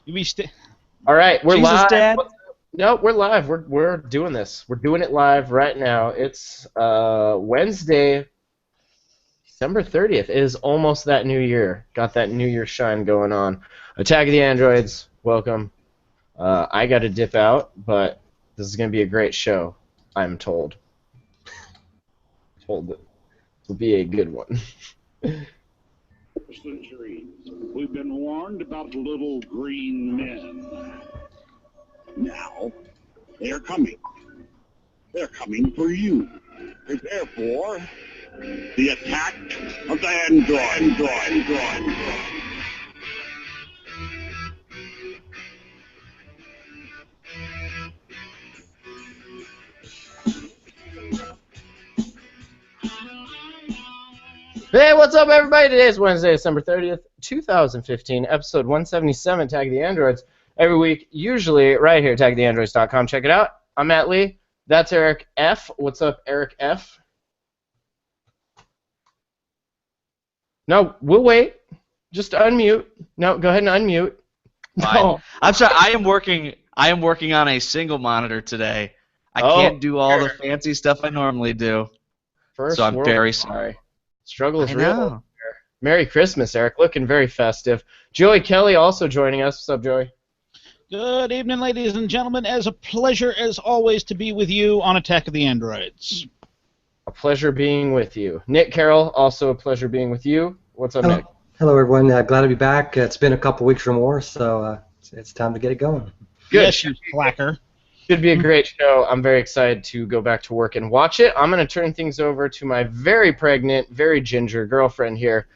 All right, we're Jesus, live. Dad. No, we're live. We're doing this. We're doing it live right now. It's Wednesday, December 30th. It is almost that new year. Got that new year shine going on. Attack of the Androids. Welcome. I got to dip out, but this is going to be a great show. I'm told. Told that this will be a good one. Centuries, we've been warned about little green men. Now, they're coming. They're coming for you. Prepare for the attack of the android. Hey, what's up, everybody? Today is Wednesday, December 30th, 2015, episode 177, Tag the Androids. Every week, usually right here, tagtheandroids.com. Check it out. I'm Matt Lee. That's Eric F. What's up, Eric F? No, we'll wait. Just unmute. No, go ahead and unmute. Fine. No. I'm sorry. I am working on a single monitor today. I can't do all the fancy stuff I normally do. First So I'm world very sorry. Struggle is I real. know. Merry Christmas, Eric. Looking very festive. Joey Kelly also joining us. What's up, Joey? Good evening, ladies and gentlemen. As a pleasure, as always, to be with you on Attack of the Androids. A pleasure being with you. Nick Carroll, also a pleasure being with you. What's up, Hello. Nick? Hello, everyone. Glad to be back. It's been a couple weeks or more, so it's time to get it going. Good. Yes, you slacker. Should be a great show. I'm very excited to go back to work and watch it. I'm going to turn things over to my very pregnant, very ginger girlfriend here.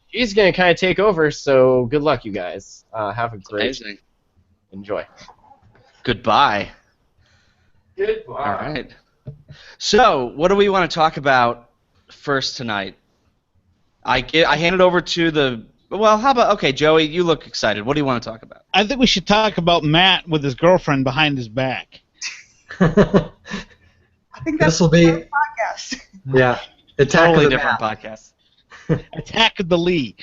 She's going to kind of take over, so good luck, you guys. Have a great Amazing. enjoy. Goodbye. Goodbye. All right. So, what do we want to talk about first tonight? I hand it over to the. Well, how about Joey? You look excited. What do you want to talk about? I think we should talk about Matt with his girlfriend behind his back. I think that's This will be podcast. yeah. Attack Totally of the different Map. podcast. Attack of the Lee.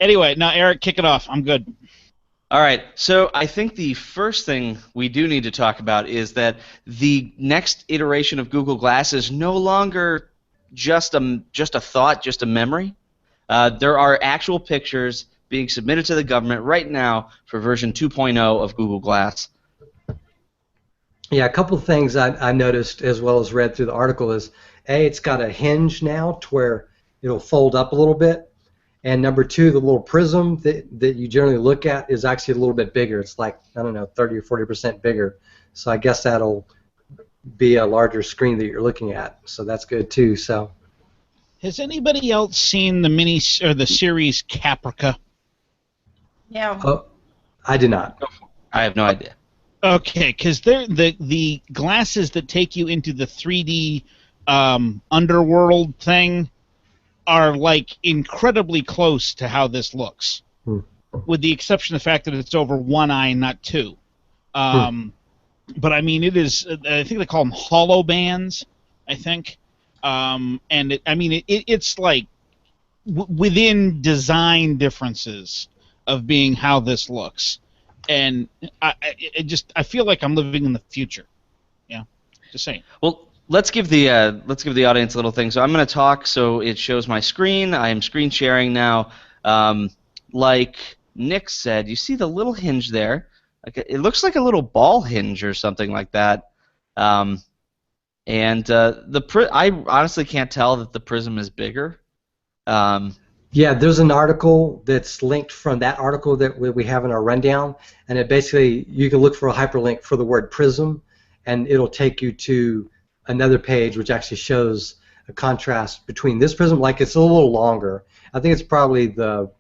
Anyway, now Eric, kick it off. I'm good. All right, so I think the first thing we do need to talk about is that the next iteration of Google Glass is no longer just a thought, just a memory. There are actual pictures being submitted to the government right now for version 2.0 of Google Glass. Yeah, a couple of things I noticed as well as read through the article is, A, it's got a hinge now to where it'll fold up a little bit. And number two, the little prism that you generally look at is actually a little bit bigger. It's like, I don't know, 30 or 40% bigger. So I guess that'll be a larger screen that you're looking at. So that's good too. So Has anybody else seen the series Caprica? Yeah. I did not. I have no idea. Okay, because they're the glasses that take you into the 3D underworld thing are like incredibly close to how this looks, with the exception of the fact that it's over one eye and not two. But I mean, it is. I think they call them hollow bands. I think, and it's like within design differences of being how this looks, and I feel like I'm living in the future. Yeah, just saying. Well, let's give the audience a little thing. So I'm going to talk so it shows my screen. I am screen sharing now. Like Nick said, you see the little hinge there. It looks like a little ball hinge or something like that. I honestly can't tell that the prism is bigger. Yeah, there's an article that's linked from that article that we have in our rundown, and it basically, you can look for a hyperlink for the word prism, and it'll take you to another page which actually shows a contrast between this prism, like it's a little longer. I think it's probably the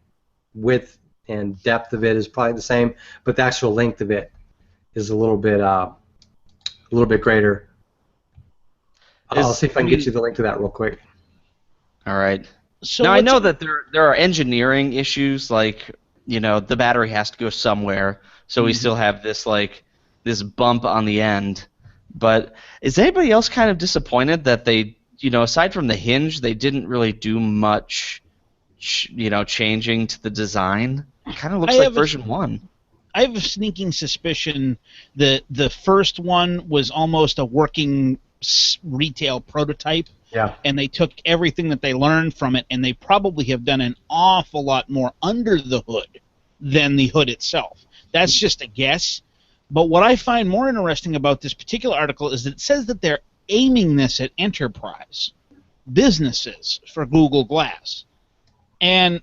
width and depth of it is probably the same, but the actual length of it is a little bit greater. I'll see if I can get you the link to that real quick. All right. So now I know that there are engineering issues, like the battery has to go somewhere, so we still have this bump on the end. But is anybody else kind of disappointed that they, aside from the hinge, they didn't really do much changing to the design. It kind of looks I like have a- version 1. I have a sneaking suspicion that the first one was almost a working retail prototype, Yeah. and they took everything that they learned from it, and they probably have done an awful lot more under the hood than the hood itself. That's just a guess. But what I find more interesting about this particular article is that it says that they're aiming this at enterprise businesses for Google Glass. And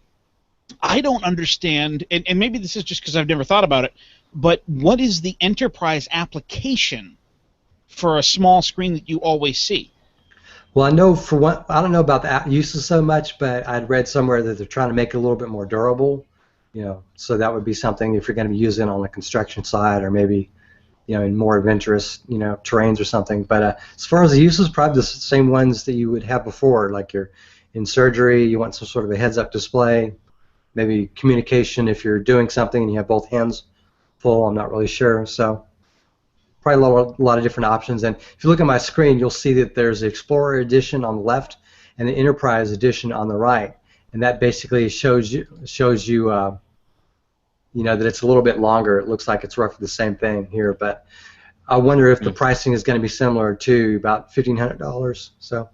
I don't understand, and maybe this is just because I've never thought about it, but what is the enterprise application for a small screen that you always see? Well, I know for one, I don't know about the uses so much, but I'd read somewhere that they're trying to make it a little bit more durable, so that would be something if you're going to be using it on the construction side or maybe, in more adventurous, terrains or something. But as far as the uses, probably the same ones that you would have before, like you're in surgery, you want some sort of a heads-up display, maybe communication if you're doing something and you have both hands full. I'm not really sure. So probably a lot of different options. And if you look at my screen, you'll see that there's the Explorer Edition on the left and the Enterprise Edition on the right. And that basically shows you that it's a little bit longer. It looks like it's roughly the same thing here, but I wonder if the pricing is going to be similar to about $1,500. So.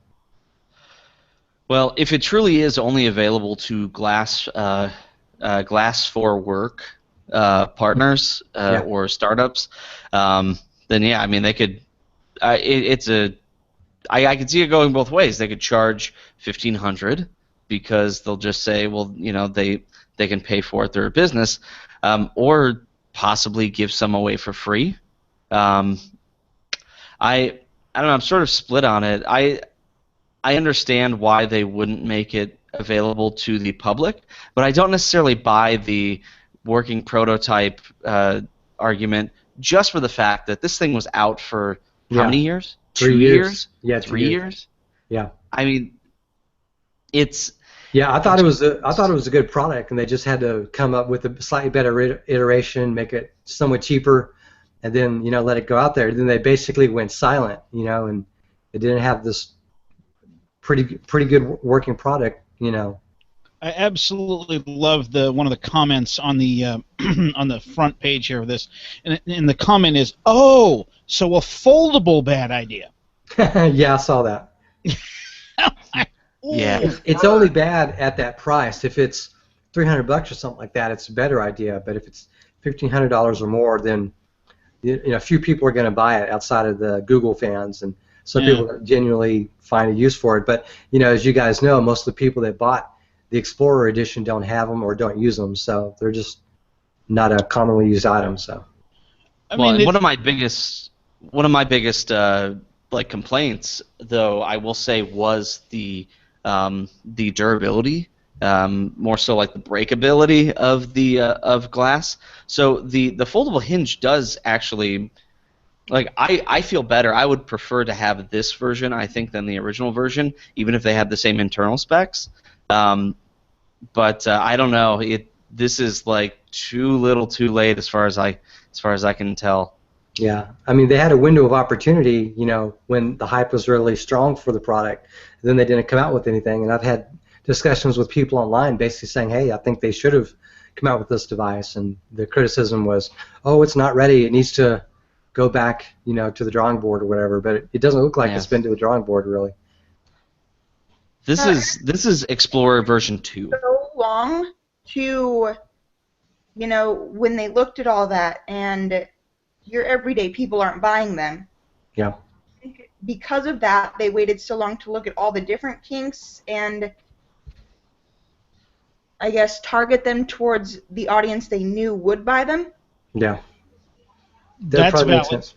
Well, if it truly is only available to Glass for Work partners or startups, then yeah, I mean they could. I could see it going both ways. They could charge $1,500 because they'll just say, well, they can pay for it through a business, or possibly give some away for free. I don't know. I'm sort of split on it. I understand why they wouldn't make it available to the public, but I don't necessarily buy the working prototype argument just for the fact that this thing was out for how many years? 3 2 years? Yeah, 3 years? Yeah. I mean, it's. Yeah, I thought it was a good product, and they just had to come up with a slightly better iteration, make it somewhat cheaper, and then let it go out there. Then they basically went silent, and they didn't have this pretty good working product, I absolutely love one of the comments on the on the front page here of this, and the comment is, "Oh, so a foldable bad idea." Yeah, I saw that. Yeah. It's only bad at that price. If it's $300 or something like that, it's a better idea. But if it's $1,500 or more, then a few people are going to buy it outside of the Google fans, and some people genuinely find a use for it. But as you guys know, most of the people that bought the Explorer Edition don't have them or don't use them, so they're just not a commonly used item. So. One of my biggest complaints, though, I will say, was the durability, more so like the breakability of the of glass. So the foldable hinge does actually. I feel better. I would prefer to have this version, I think, than the original version, even if they have the same internal specs. But I don't know. This is like too little, too late, as far as I can tell. Yeah, I mean, they had a window of opportunity, when the hype was really strong for the product. Then they didn't come out with anything, and I've had discussions with people online, basically saying, "Hey, I think they should have come out with this device," and the criticism was, "Oh, it's not ready. It needs to go back, to the drawing board or whatever." But it doesn't look like it's been to the drawing board really. This is Explorer version 2. So long to, when they looked at all that, and your everyday people aren't buying them. Yeah. Because of that, they waited so long to look at all the different kinks and, I guess, target them towards the audience they knew would buy them. Yeah. That's probably makes valid. sense.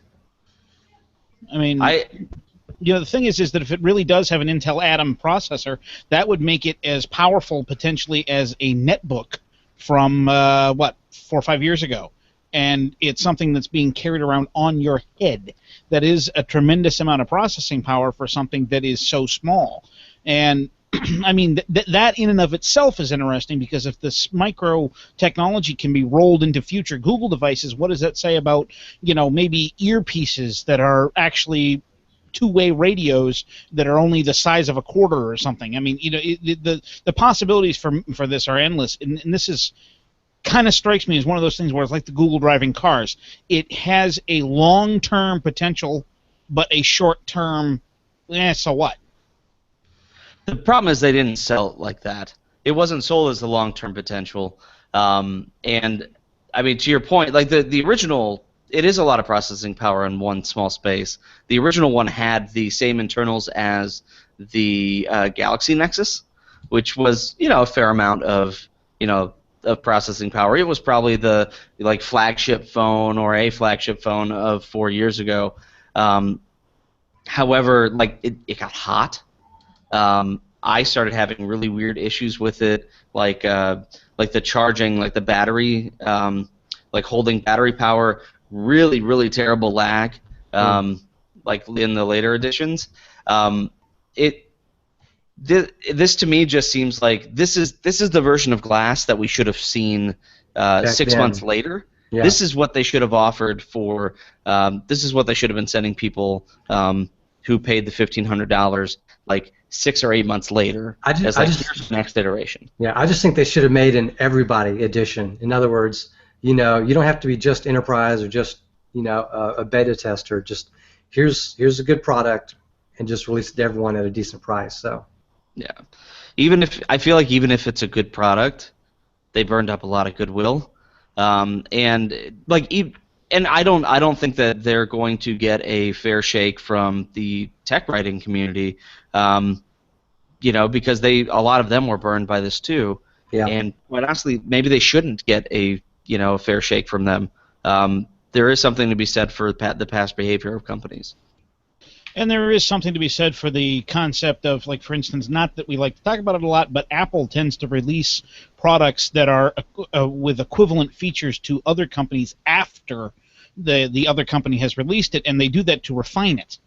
I mean, the thing is that if it really does have an Intel Atom processor, that would make it as powerful potentially as a netbook from 4 or 5 years ago. And it's something that's being carried around on your head. That is a tremendous amount of processing power for something that is so small. And I mean, that in and of itself is interesting, because if this micro technology can be rolled into future Google devices, what does that say about, maybe earpieces that are actually two-way radios that are only the size of a quarter or something. I mean, the possibilities for this are endless, and this is kind of strikes me as one of those things where it's like the Google driving cars. It has a long-term potential, but a short-term, so what? The problem is they didn't sell it like that. It wasn't sold as the long-term potential. And I mean, to your point, like the original, it is a lot of processing power in one small space. The original one had the same internals as the Galaxy Nexus, which was a fair amount of of processing power. It was probably the flagship phone or a flagship phone of 4 years ago. However, it got hot. I started having really weird issues with it, like the charging, like the battery, like holding battery power. Really, really terrible lag. Like in the later editions, this to me just seems like this is the version of Glass that we should have seen 6 months later. Yeah. This is what they should have offered for. This is what they should have been sending people who paid the $1,500 like 6 or 8 months later. Here's the next iteration. Yeah, I just think they should have made an everybody edition. In other words, you don't have to be just enterprise or just a beta tester. Just here's a good product, and just release it to everyone at a decent price. So. Yeah, even if it's a good product, they burned up a lot of goodwill, and I don't think that they're going to get a fair shake from the tech writing community, because a lot of them were burned by this too. Yeah. And quite honestly, maybe they shouldn't get a fair shake from them. There is something to be said for the past behavior of companies. And there is something to be said for the concept of, like, for instance, not that we like to talk about it a lot, but Apple tends to release products that are with equivalent features to other companies after the other company has released it, and they do that to refine it.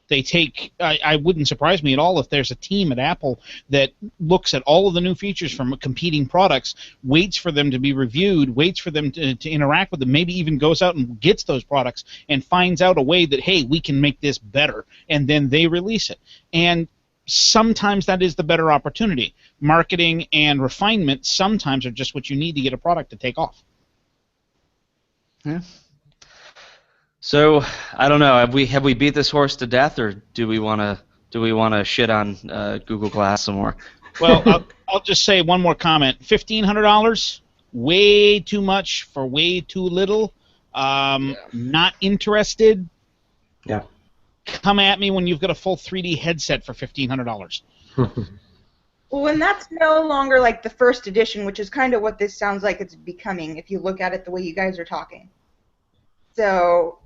They take, I wouldn't surprise me at all if there's a team at Apple that looks at all of the new features from competing products, waits for them to be reviewed, waits for them to interact with them, maybe even goes out and gets those products and finds out a way that, hey, we can make this better, and then they release it. And sometimes that is the better opportunity. Marketing and refinement sometimes are just what you need to get a product to take off. Yeah. So I don't know. Have we beat this horse to death, or do we want to shit on Google Glass some more? Well, I'll just say one more comment. $1,500, way too much for way too little. Not interested. Yeah. Come at me when you've got a full 3D headset for $1,500. Well, and that's no longer like the first edition, which is kind of what this sounds like it's becoming if you look at it the way you guys are talking. So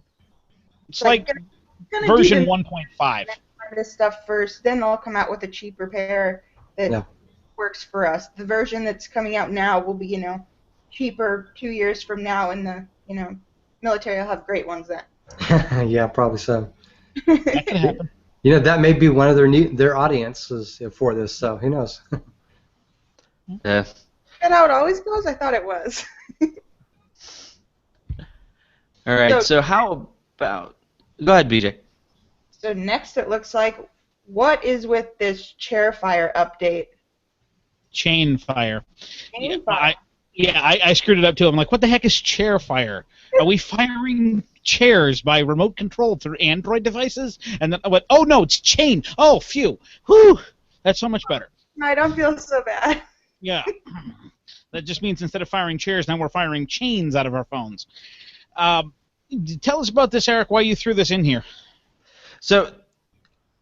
it's like version 1.5. This stuff first, then they'll come out with a cheaper pair that works for us. The version that's coming out now will be, cheaper 2 years from now, and the, military will have great ones then. Yeah, probably so. That could happen. That may be one of their audiences for this, so who knows? Yeah. Is that how it always goes? I thought it was. All right, so how about... Go ahead, BJ. So next it looks like, what is with this Chairfire update? Chainfire. Chainfire. I screwed it up too. I'm like, what the heck is Chairfire? Are we firing chairs by remote control through Android devices? And then I went, oh no, it's chain. Oh, phew. Whew. That's so much better. I don't feel so bad. Yeah. That just means instead of firing chairs, now we're firing chains out of our phones. Tell us about this, Eric, why you threw this in here. So,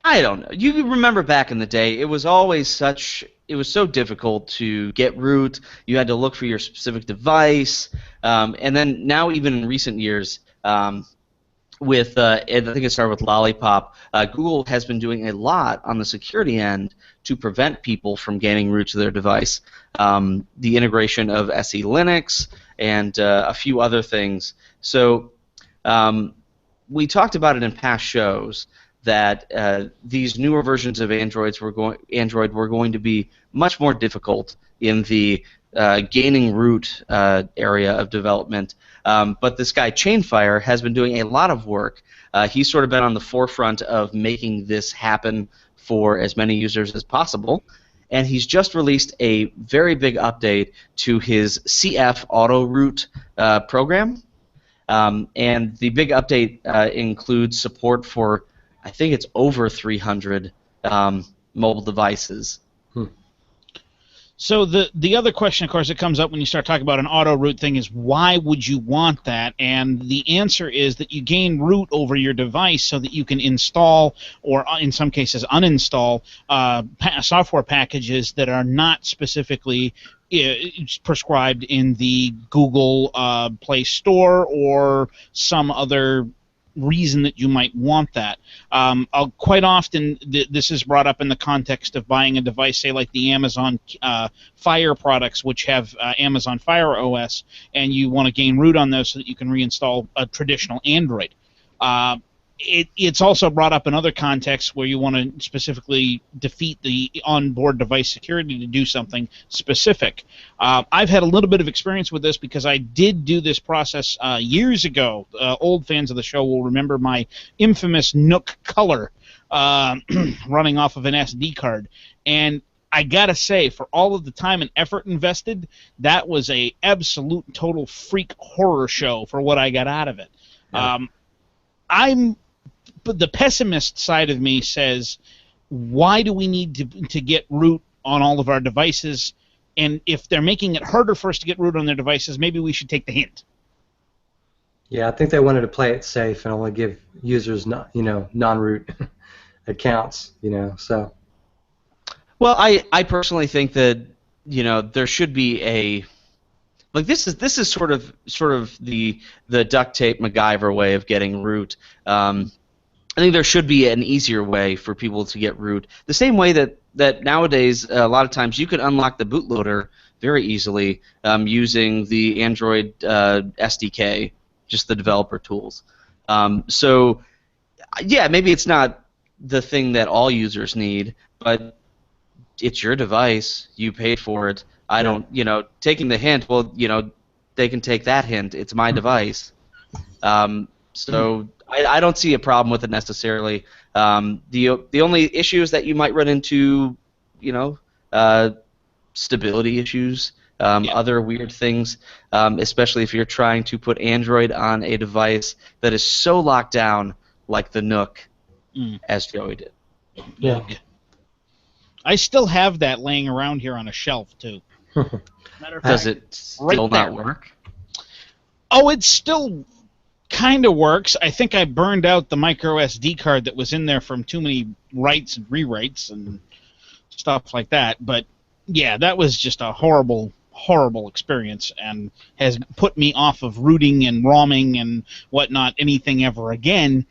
I don't know. You remember back in the day, it was so difficult to get root. You had to look for your specific device. And then now, even in recent years, with I think it started with Lollipop, Google has been doing a lot on the security end to prevent people from gaining root to their device. The integration of SE Linux and a few other things. So we talked about it in past shows that these newer versions of Android were going to be much more difficult in the gaining root area of development. But this guy Chainfire has been doing a lot of work. He's sort of been on the forefront of making this happen for as many users as possible. And he's just released a very big update to his CF auto root program. And the big update includes support for, I think it's over 300 mobile devices. So the other question, of course, that comes up when you start talking about an auto root thing is why would you want that? And the answer is that you gain root over your device so that you can install or in some cases uninstall software packages that are not specifically prescribed in the Google Play Store or some other reason that you might want that. Quite often this is brought up in the context of buying a device, say like the Amazon Fire products, which have Amazon Fire OS, and you want to gain root on those so that you can reinstall a traditional Android. It's also brought up in other contexts where you want to specifically defeat the onboard device security to do something specific. I've had a little bit of experience with this because I did do this process years ago. Old fans of the show will remember my infamous Nook Color running off of an SD card. And I gotta say, for all of the time and effort invested, that was a absolute total freak horror show for what I got out of it. Yeah. But the pessimist side of me says, why do we need to get root on all of our devices? And if they're making it harder for us to get root on their devices, maybe we should take the hint. Yeah, I think they wanted to play it safe and only give users non-root accounts. So. Well, I personally think that there should be a this is sort of the duct tape MacGyver way of getting root. I think there should be an easier way for people to get root. The same way that nowadays, a lot of times, you can unlock the bootloader very easily using the Android SDK, just the developer tools. So, yeah, maybe it's not the thing that all users need, but it's your device. You paid for it. I don't, taking the hint, well, they can take that hint. It's my device. So I don't see a problem with it necessarily. The only issues that you might run into, stability issues, other weird things, especially if you're trying to put Android on a device that is so locked down like the Nook, as Joey did. Yeah. I still have that laying around here on a shelf, too. Matter of fact, does it still not work? Oh, it still kind of works. I think I burned out the micro SD card that was in there from too many writes and rewrites and stuff like that. But yeah, that was just a horrible experience and has put me off of rooting and ROMing and whatnot anything ever again.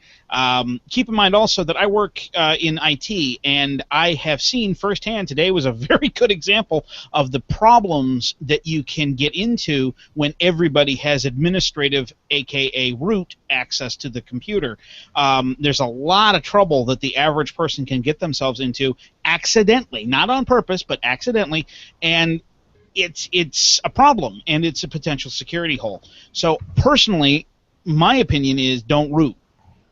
Keep in mind also that I work in IT, and I have seen firsthand, today was a very good example of the problems that you can get into when everybody has administrative, aka root, access to the computer. There's a lot of trouble that the average person can get themselves into accidentally, not on purpose, but accidentally, and it's a problem, and it's a potential security hole. So personally, my opinion is don't root.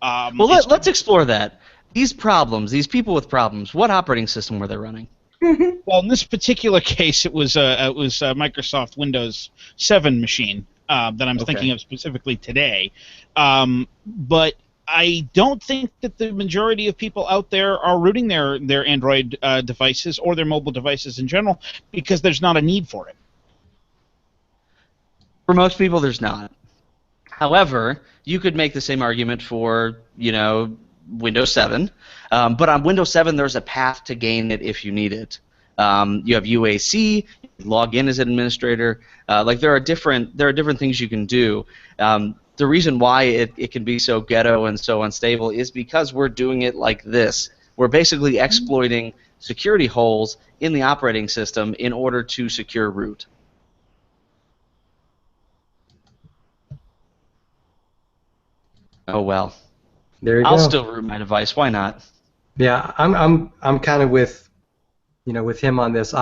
Well, let's explore that. These people with problems, what operating system were they running? Well, in this particular case, it was a Microsoft Windows 7 machine that I'm thinking of specifically today. But I don't think that the majority of people out there are rooting their Android devices or their mobile devices in general because there's not a need for it. For most people, there's not. However, you could make the same argument for, Windows 7. But on Windows 7, there's a path to gain it if you need it. You have UAC, log in as an administrator. There are different things you can do. The reason why it can be so ghetto and so unstable is because we're doing it like this. We're basically exploiting security holes in the operating system in order to secure root. Oh well. There you I'll go. still root my device. Why not? Yeah, I'm kind of with him on this.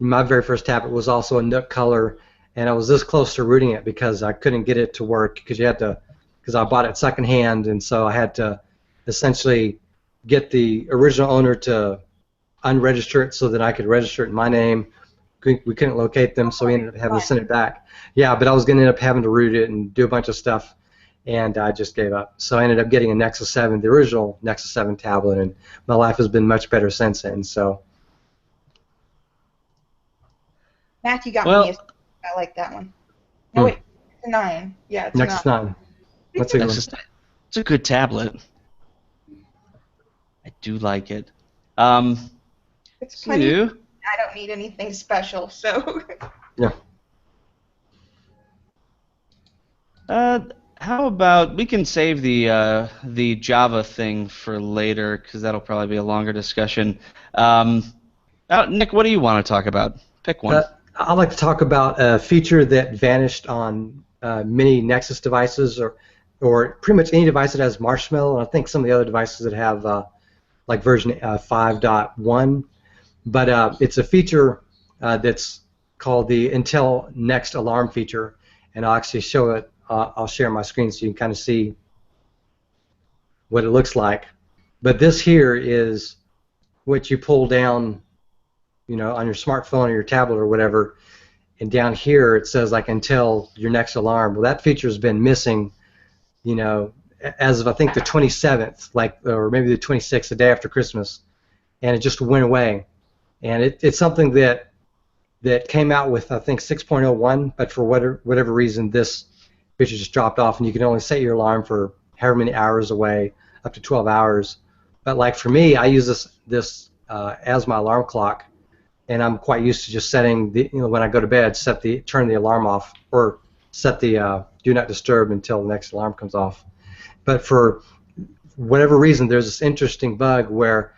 my very first tablet was also a Nook color, and I was this close to rooting it because I couldn't get it to work because I bought it secondhand, and so I had to essentially get the original owner to unregister it so that I could register it in my name. We couldn't locate them, so we ended up having to send it back. Yeah, but I was going to end up having to root it and do a bunch of stuff, and I just gave up. So I ended up getting a Nexus 7, the original Nexus 7 tablet, and my life has been much better since then. So. Matthew got Well, me. I like that one. No, wait, it's a 9. Yeah, it's Nexus 9. That's a good one. It's a good tablet. I do like it. It's plenty. You? I don't need anything special, so. Yeah. How about we can save the Java thing for later because that'll probably be a longer discussion. Nick, what do you want to talk about? Pick one. I'd like to talk about a feature that vanished on many Nexus devices, or pretty much any device that has Marshmallow, and I think some of the other devices that have like version 5.1. But it's a feature that's called the Intel Next Alarm feature, and I'll actually show it. I'll share my screen so you can kind of see what it looks like. But this here is what you pull down, on your smartphone or your tablet or whatever, and down here it says like Intel your next alarm. Well, that feature has been missing, as of I think the 27th, or maybe the 26th, the day after Christmas, and it just went away. And it's something that came out with I think 6.01, but for whatever reason this feature just dropped off, and you can only set your alarm for however many hours away, up to 12 hours. But like for me, I use this as my alarm clock, and I'm quite used to just setting when I go to bed, turn the alarm off, or set the do not disturb until the next alarm comes off. But for whatever reason, there's this interesting bug where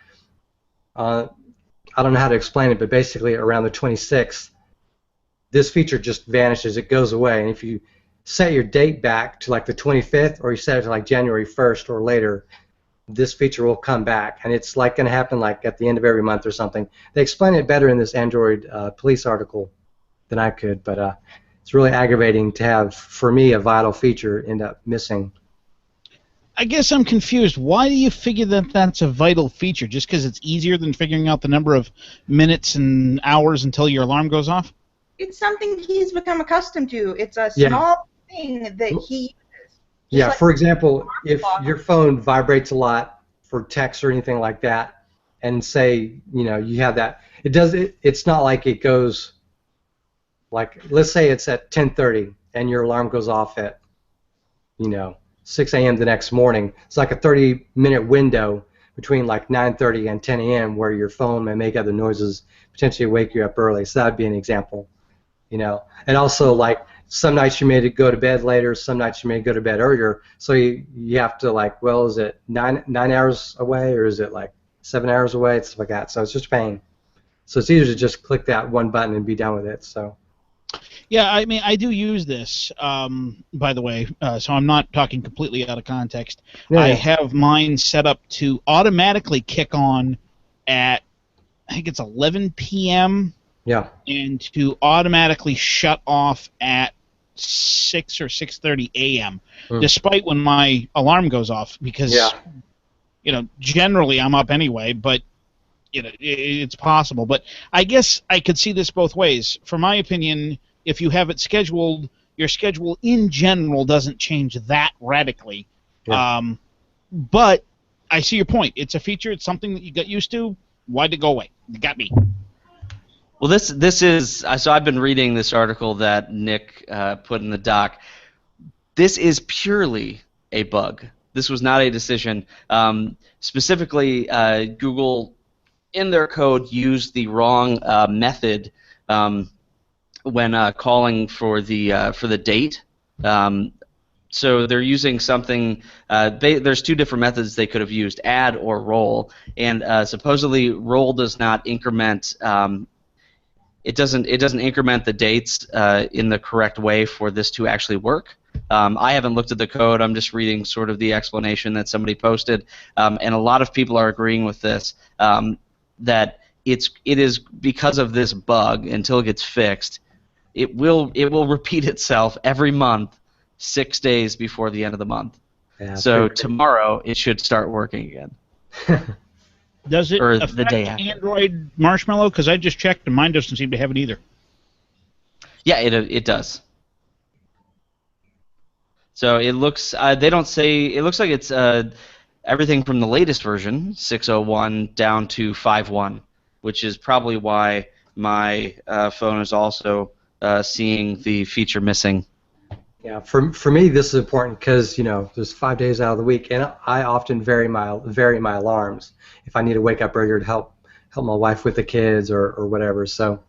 I don't know how to explain it, but basically around the 26th, this feature just vanishes. It goes away, and if you set your date back to like the 25th, or you set it to like January 1st or later, this feature will come back, and it's like going to happen like at the end of every month or something. They explain it better in this Android Police article than I could, but it's really aggravating to have, for me, a vital feature end up missing. I guess I'm confused. Why do you figure that that's a vital feature? Just because it's easier than figuring out the number of minutes and hours until your alarm goes off? It's something he's become accustomed to. It's a small thing that he uses. Yeah, like, for example, if your phone vibrates a lot for text or anything like that, and say, you have that, it's not like it goes, like, let's say it's at 10:30 and your alarm goes off at, 6 a.m. the next morning. It's like a 30-minute window between like 9:30 and 10 a.m. where your phone may make other noises, potentially wake you up early. So that would be an example, And also, like, some nights you may go to bed later, some nights you may go to bed earlier. So you have to, like, well, is it nine hours away, or is it like 7 hours away? It's stuff like that. So it's just a pain. So it's easier to just click that one button and be done with it. So. Yeah, I mean, I do use this, by the way, so I'm not talking completely out of context. Yeah. I have mine set up to automatically kick on at, I think it's 11 p.m., Yeah. and to automatically shut off at 6 or 6:30 a.m., despite when my alarm goes off, because, generally I'm up anyway, but, it's possible. But I guess I could see this both ways. For my opinion, if you have it scheduled, your schedule in general doesn't change that radically. Yeah. But I see your point. It's a feature. It's something that you got used to. Why'd it go away? It got me. Well, this is so I've been reading this article that Nick put in the doc. This is purely a bug. This was not a decision. Specifically, Google, in their code, used the wrong method when calling for the date. So they're using something. There's two different methods they could have used: add or roll. And supposedly, roll does not increment. It doesn't increment the dates in the correct way for this to actually work. I haven't looked at the code. I'm just reading sort of the explanation that somebody posted, and a lot of people are agreeing with this. That it is because of this bug until it gets fixed. It will repeat itself every month, 6 days before the end of the month. Yeah, it's So pretty tomorrow it should start working again. crazy. Does it Or the affect day after. Android Marshmallow? Because I just checked and mine doesn't seem to have it either. Yeah, it does. So it looks. They don't say. It looks like it's everything from the latest version, 6.01, down to 5.1, which is probably why my phone is also seeing the feature missing. Yeah, for me this is important because there's 5 days out of the week, and I often vary my alarms if I need to wake up earlier to help my wife with the kids or whatever. So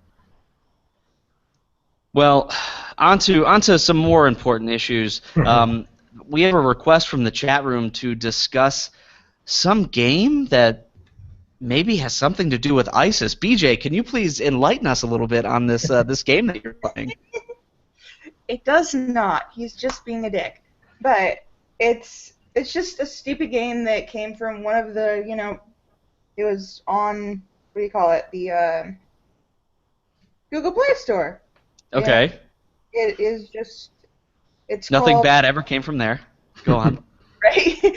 Well, onto some more important issues. We have a request from the chat room to discuss some game that maybe has something to do with ISIS. BJ, can you please enlighten us a little bit on this this game that you're playing? It does not. He's just being a dick. But it's just a stupid game that came from one of the, it was on, what do you call it, the Google Play Store. Okay. And it is just, it's Nothing called, bad ever came from there. Go on. right?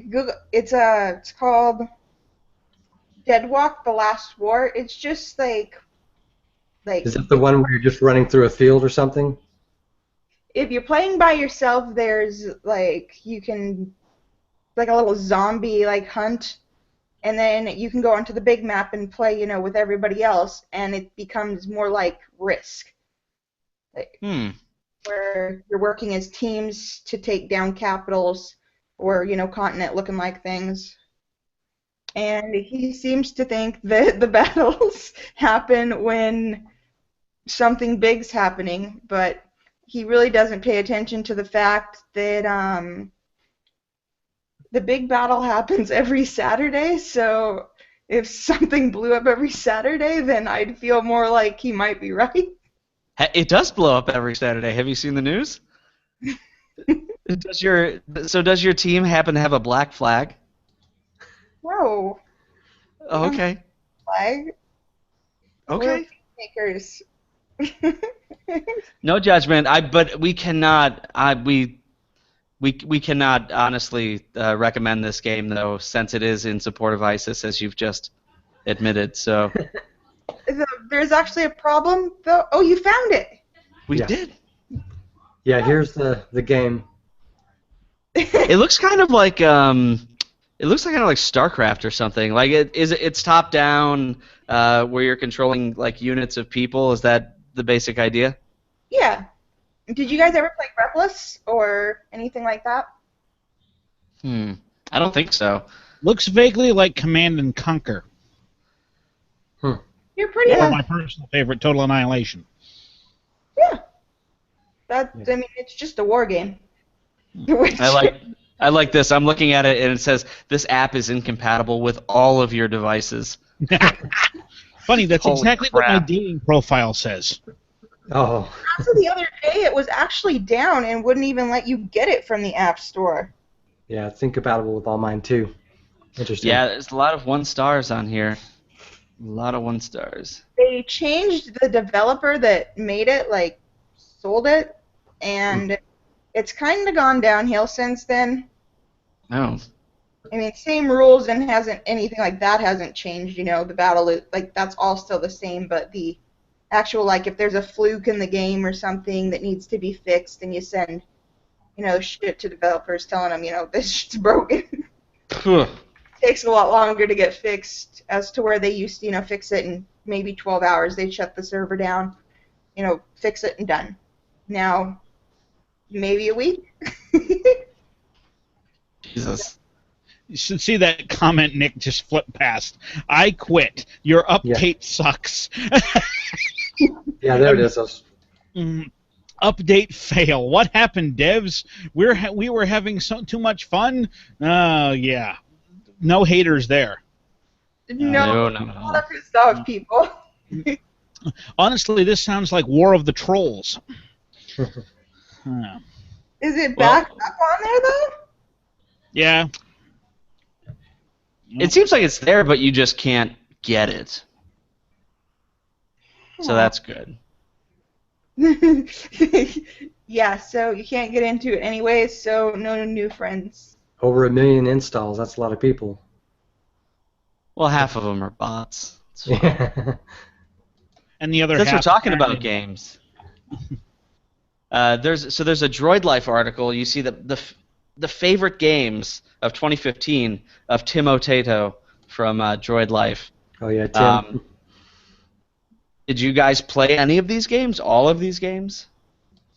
Google, it's called Dead Walk: The Last War. It's just like is it the one where you're just running through a field or something? if you're playing by yourself, there's you can like a little zombie hunt, and then you can go onto the big map and play with everybody else, and it becomes more like Risk, where you're working as teams to take down capitals or continent looking like things. And he seems to think that the battles happen when something big's happening, but he really doesn't pay attention to the fact that the big battle happens every Saturday, so if something blew up every Saturday, then I'd feel more like he might be right. It does blow up every Saturday. Have you seen the news? Does your team happen to have a black flag? Whoa. Oh, okay. Flag. Okay. Makers. No judgment. But we cannot. We cannot honestly recommend this game though, since it is in support of ISIS, as you've just admitted. So There's actually a problem, though. Oh, you found it. we Yeah. did. Yeah, here's the game. It looks kind of like StarCraft or something. Like it's top down, where you're controlling like units of people. Is that the basic idea? Yeah. Did you guys ever play Replus or anything like that? I don't think so. Looks vaguely like Command and Conquer. You're pretty. Or my personal favorite, Total Annihilation. Yeah. I mean, it's just a war game. Which, I like this. I'm looking at it and it says this app is incompatible with all of your devices. Funny, that's Holy exactly crap. what my dating profile says. Oh, As of the other day, it was actually down and wouldn't even let you get it from the App Store. yeah, it's incompatible with all mine too. Interesting. Yeah, there's a lot of 1 stars on here. A lot of 1 stars. They changed the developer that made it, sold it, and it's kind of gone downhill since then. Oh. I mean, same rules and anything like that hasn't changed. The battle that's all still the same, but the actual if there's a fluke in the game or something that needs to be fixed, and you send shit to developers telling them this shit's broken. Takes a lot longer to get fixed as to where they used to fix it in maybe 12 hours. They'd shut the server down, fix it and done. Now, maybe a week. Jesus. You should see that comment Nick just flipped past. I quit. Your update sucks. Yeah, there it is. Update fail. What happened, devs? We were having too much fun? Yeah. No haters there. No, No. a lot of pissed off people. Honestly, this sounds like War of the Trolls. Is it back up on there, though? Yeah. It seems like it's there, but you just can't get it. So that's good. Yeah, so you can't get into it anyways, so no new friends. Over 1 million installs. That's a lot of people. Well, half of them are bots. It's fine. Yeah. And the other Since we're half. talking about games, there's a Droid Life article. You see the favorite games of 2015 of Tim Otato from Droid Life. Oh yeah, Tim. Did you guys play any of these games? All of these games?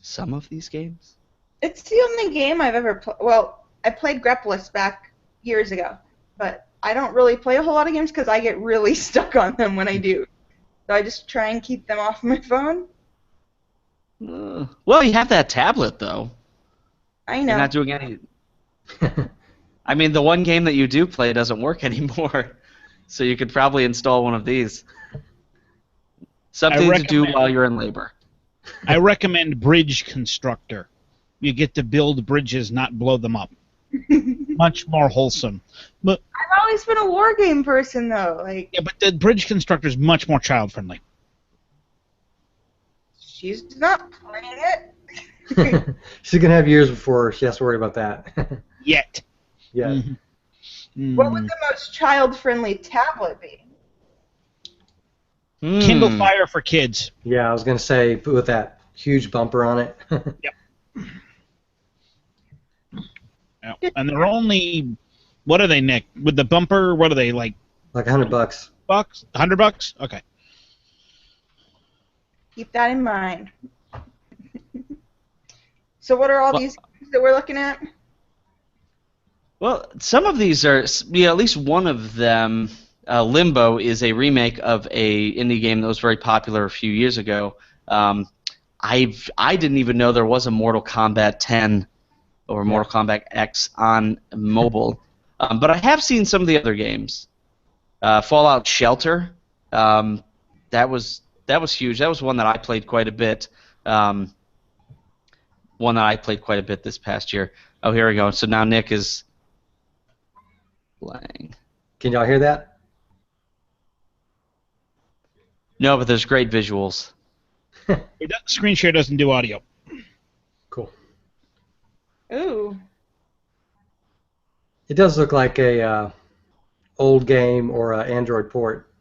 Some of these games? It's the only game I've ever played. Well, I played Grepless back years ago, but I don't really play a whole lot of games because I get really stuck on them when I do. So I just try and keep them off my phone. Well, you have that tablet, though. I know. You're not doing any... I mean, the one game that you do play doesn't work anymore, so you could probably install one of these. Something to do while you're in labor. I recommend Bridge Constructor. You get to build bridges, not blow them up. Much more wholesome. But I've always been a war game person, though. yeah, but the Bridge Constructor is much more child friendly. She's not playing it. She's gonna have years before she has to worry about that. Yet. Yeah. Mm-hmm. What would the most child-friendly tablet be? Kindle Fire for kids. Yeah, I was gonna say with that huge bumper on it. Yep. Yeah. And they're only, what are they, Nick? With the bumper, what are they, like $100. $100? $100? Okay. Keep that in mind. So what are all these games that we're looking at? Well, some of these are, at least one of them, Limbo, is a remake of a indie game that was very popular a few years ago. I didn't even know there was a Mortal Kombat 10 or Mortal Kombat X on mobile, but I have seen some of the other games. Fallout Shelter, that was huge. That was one that I played quite a bit. One that I played quite a bit this past year. Oh, here we go. So now Nick is playing. Can y'all hear that? No, but there's great visuals. Screen share doesn't do audio. Cool. Ooh. It does look like a old game or an Android port.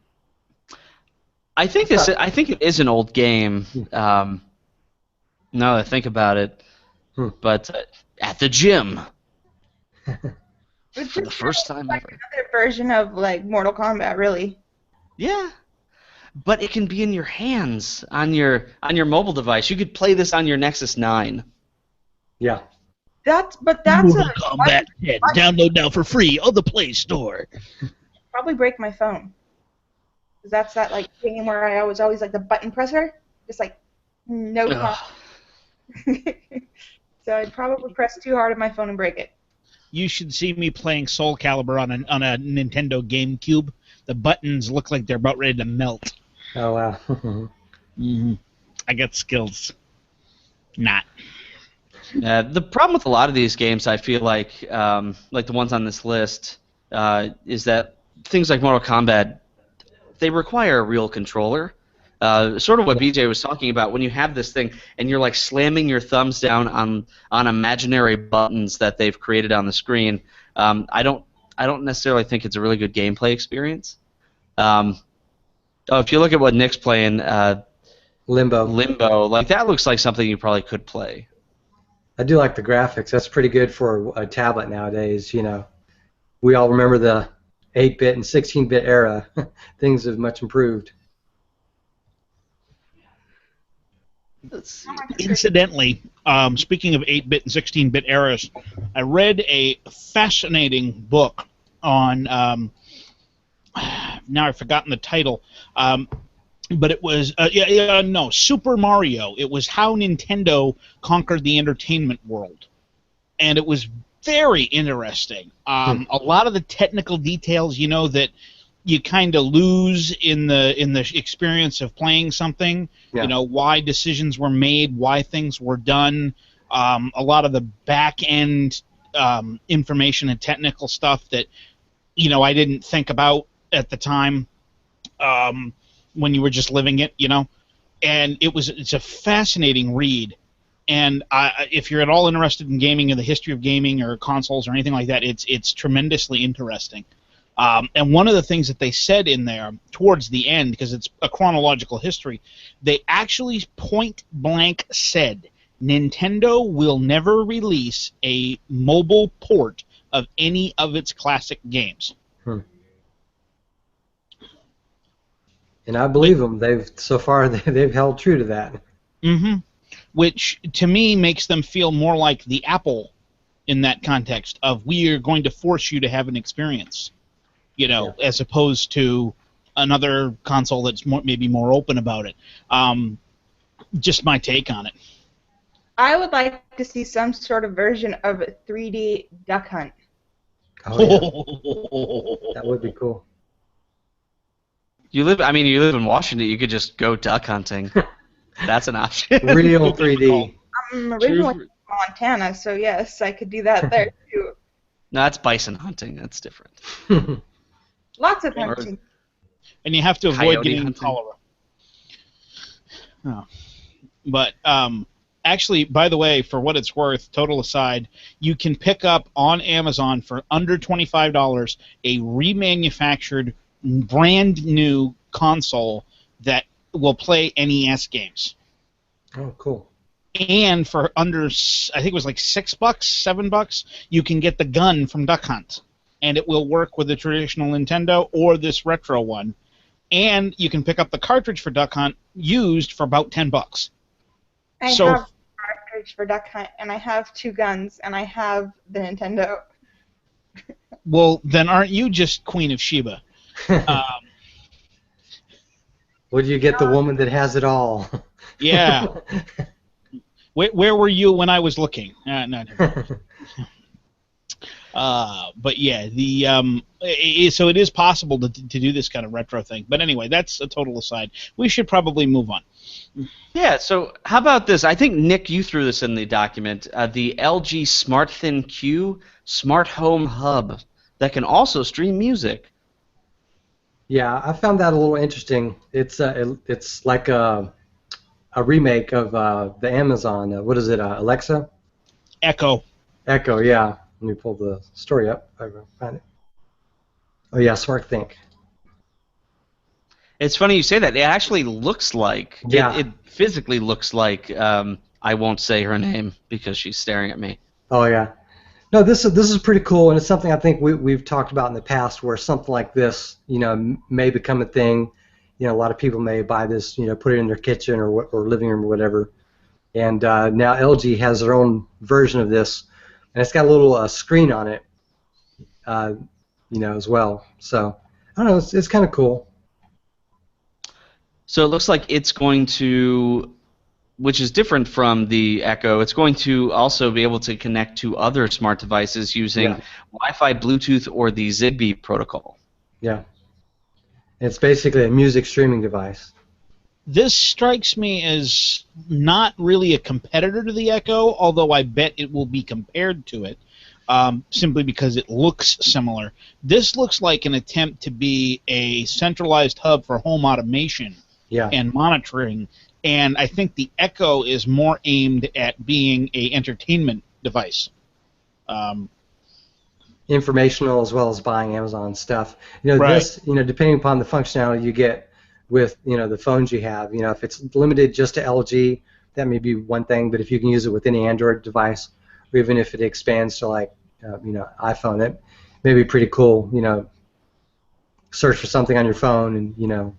I think it is an old game. Now that I think about it, but at the gym for the first time ever. Another version of like Mortal Kombat, really. Yeah, but it can be in your hands on your mobile device. You could play this on your Nexus 9. Yeah. That's Mortal Kombat 10. Download now for free on the Play Store. Probably break my phone. Cause that's that like game where I was always like the button presser, just like no. So I'd probably press too hard on my phone and break it. You should see me playing Soul Calibur on a Nintendo GameCube. The buttons look like they're about ready to melt. Oh wow. Mm-hmm. I got skills. Not. The problem with a lot of these games, I feel like the ones on this list, is that things like Mortal Kombat, they require a real controller. Sort of what BJ was talking about, when you have this thing and you're like slamming your thumbs down on imaginary buttons that they've created on the screen. I don't necessarily think it's a really good gameplay experience. If you look at what Nick's playing, Limbo, like that looks like something you probably could play. I do like the graphics. That's pretty good for a tablet nowadays. You know, we all remember the 8-bit and 16-bit era. Things have much improved. Incidentally, speaking of 8-bit and 16-bit eras, I read a fascinating book on, now I've forgotten the title, but it was, Super Mario. It was how Nintendo conquered the entertainment world. And it was very interesting. A lot of the technical details, that you kind of lose in the experience of playing something. Yeah. Why decisions were made, why things were done. A lot of the back end information and technical stuff that I didn't think about at the time when you were just living it. and it's a fascinating read. And if you're at all interested in gaming and the history of gaming or consoles or anything like that, it's tremendously interesting. And one of the things that they said in there towards the end, because it's a chronological history, they actually point blank said Nintendo will never release a mobile port of any of its classic games. And I believe them. They've held true to that. Mm-hmm. Which to me makes them feel more like the Apple in that context of we are going to force you to have an experience, as opposed to another console that's maybe more open about it. Just my take on it. I would like to see some sort of version of a 3D Duck Hunt. Oh, yeah. That would be cool. You live in Washington. You could just go duck hunting. That's an option. Real 3D. I'm originally from Montana, so yes, I could do that there too. No, that's bison hunting. That's different. Lots of hunting. And you have to avoid Coyote getting hunting. cholera. Oh. But actually, by the way, for what it's worth, total aside, you can pick up on Amazon for under $25 a remanufactured, brand new console that will play NES games. Oh, cool. And for under, I think it was like $6, $7, you can get the gun from Duck Hunt. And it will work with the traditional Nintendo or this retro one. And you can pick up the cartridge for Duck Hunt used for about $10. I have a cartridge for Duck Hunt, and I have 2 guns, and I have the Nintendo. Well, then aren't you just Queen of Sheba? Would you get the woman that has it all? Yeah. Where were you when I was looking? No. But yeah, so it is possible to do this kind of retro thing. But anyway, that's a total aside. We should probably move on. Yeah, so how about this? I think, Nick, you threw this in the document. The LG SmartThin Q Smart Home Hub that can also stream music. Yeah, I found that a little interesting. It's like a remake of the Amazon. What is it? Alexa? Echo. Echo. Yeah. Let me pull the story up. I can find it. Oh yeah, SmartThink. It's funny you say that. It actually looks like. Yeah. It physically looks like. I won't say her name because she's staring at me. Oh yeah. No, this is pretty cool, and it's something I think we've talked about in the past, where something like this, may become a thing. A lot of people may buy this, put it in their kitchen or living room or whatever. And now LG has their own version of this, and it's got a little screen on it, as well. So I don't know, it's kind of cool. So it looks like it's going to, which is different from the Echo, it's going to also be able to connect to other smart devices using Wi-Fi, Bluetooth, or the Zigbee protocol. Yeah. It's basically a music streaming device. This strikes me as not really a competitor to the Echo, although I bet it will be compared to it, simply because it looks similar. This looks like an attempt to be a centralized hub for home automation and monitoring, and I think the Echo is more aimed at being a entertainment device. Informational as well as buying Amazon stuff. This, depending upon the functionality you get with, the phones you have, if it's limited just to LG, that may be one thing, but if you can use it with any Android device, or even if it expands to like, iPhone, it may be pretty cool, search for something on your phone and,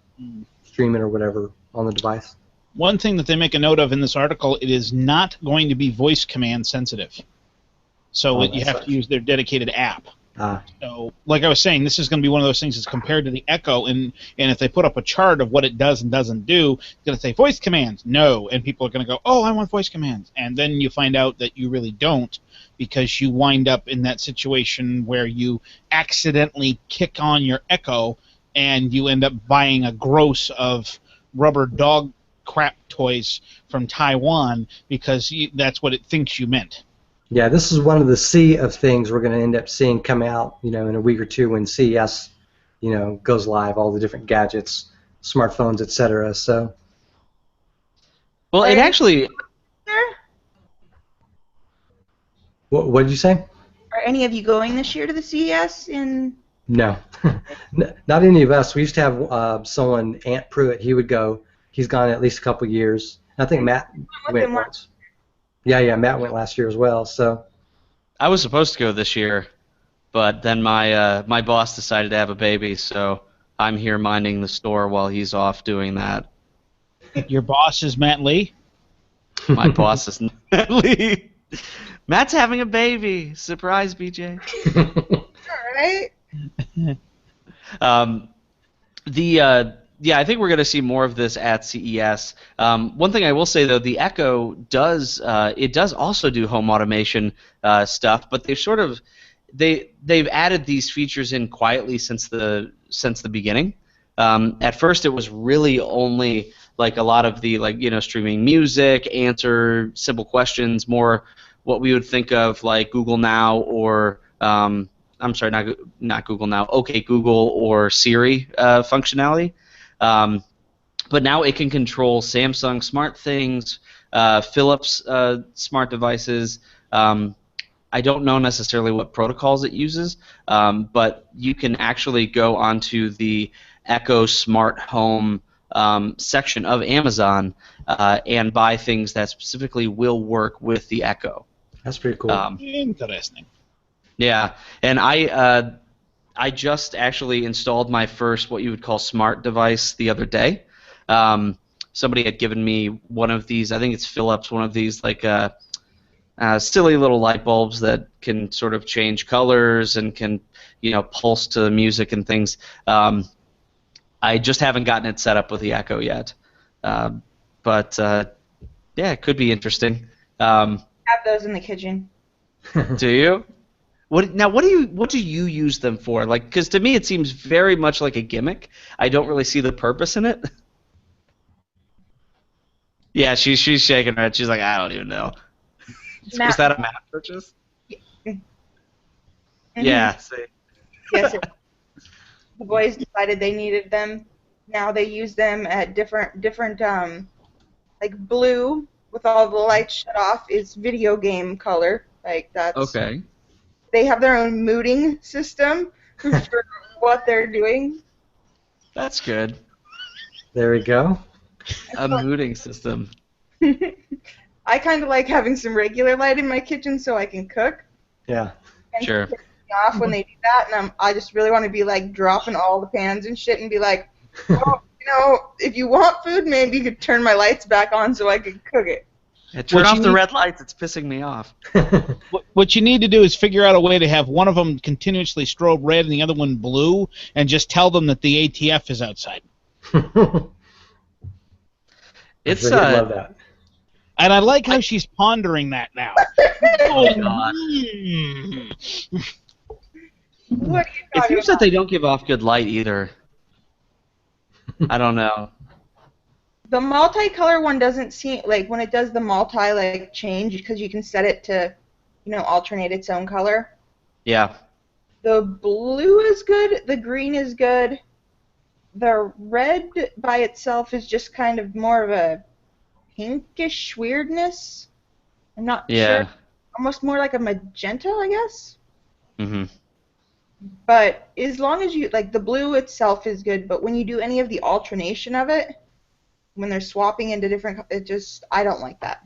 stream it or whatever on the device. One thing that they make a note of in this article, it is not going to be voice command sensitive. So you have to use their dedicated app. So, like I was saying, this is going to be one of those things that's compared to the Echo, and if they put up a chart of what it does and doesn't do, it's going to say voice commands, no, and people are going to go, oh, I want voice commands, and then you find out that you really don't, because you wind up in that situation where you accidentally kick on your Echo, and you end up buying a gross of rubber dog crap toys from Taiwan because that's what it thinks you meant. Yeah, this is one of the sea of things we're going to end up seeing come out, in a week or two when CES, goes live, all the different gadgets, smartphones, etc. So Well, Are it any actually. there? What did you say? Are any of you going this year to the CES in? No, not any of us. We used to have someone, Ant Pruitt. He would go. He's gone at least a couple years. I think Matt With went him once. Yeah, Matt went last year as well. So I was supposed to go this year, but then my boss decided to have a baby, so I'm here minding the store while he's off doing that. Your boss is Matt Lee. My boss is Matt Lee. Matt's having a baby. Surprise, BJ. All right. Um, yeah, I think we're going to see more of this at CES. One thing I will say though, the Echo does it does also do home automation stuff, but they've added these features in quietly since the beginning. At first, it was really only like a lot of the streaming music, answer simple questions, more what we would think of like Google Now or I'm sorry, not Google Now, OK Google or Siri functionality. But now it can control Samsung smart things, Philips smart devices. I don't know necessarily what protocols it uses, but you can actually go onto the Echo Smart Home section of Amazon and buy things that specifically will work with the Echo. that's pretty cool. Interesting. Yeah, and I just actually installed my first what you would call smart device the other day. Somebody had given me one of these. I think it's Philips. One of these like silly little light bulbs that can sort of change colors and can pulse to the music and things. I just haven't gotten it set up with the Echo yet, but yeah, it could be interesting. Have those in the kitchen. Do you? What do you use them for? Like, because to me it seems very much like a gimmick. I don't really see the purpose in it. Yeah, she's shaking her head. She's like, I don't even know. Was that a Matt purchase? Mm-hmm. Yeah. See. Yes. The boys decided they needed them. Now they use them at different like blue with all the lights shut off is video game color. Like that's Okay. They have their own mooting system for what they're doing. That's good. There we go. A mooting system. I kind of like having some regular light in my kitchen so I can cook. Yeah. And Sure. it pisses me off when they do that, and I just really want to be like dropping all the pans and shit and be like, oh, if you want food, maybe you could turn my lights back on so I could cook it. Yeah, turn What off you the need- red lights. It's pissing me off. What you need to do is figure out a way to have one of them continuously strobe red and the other one blue, and just tell them that the ATF is outside. It's I love that. And I like how she's pondering that now. Oh God. What are you It talking seems about? that they don't give off good light either. I don't know. The multicolor one doesn't seem like when it does the multi like change because you can set it to, alternate its own color. Yeah. The blue is good. The green is good. The red by itself is just kind of more of a pinkish weirdness. I'm not Yeah. sure. Almost more like a magenta, I guess. Mhm. But as long as you like the blue itself is good, but when you do any of the alternation of it, when they're swapping into different, I don't like that.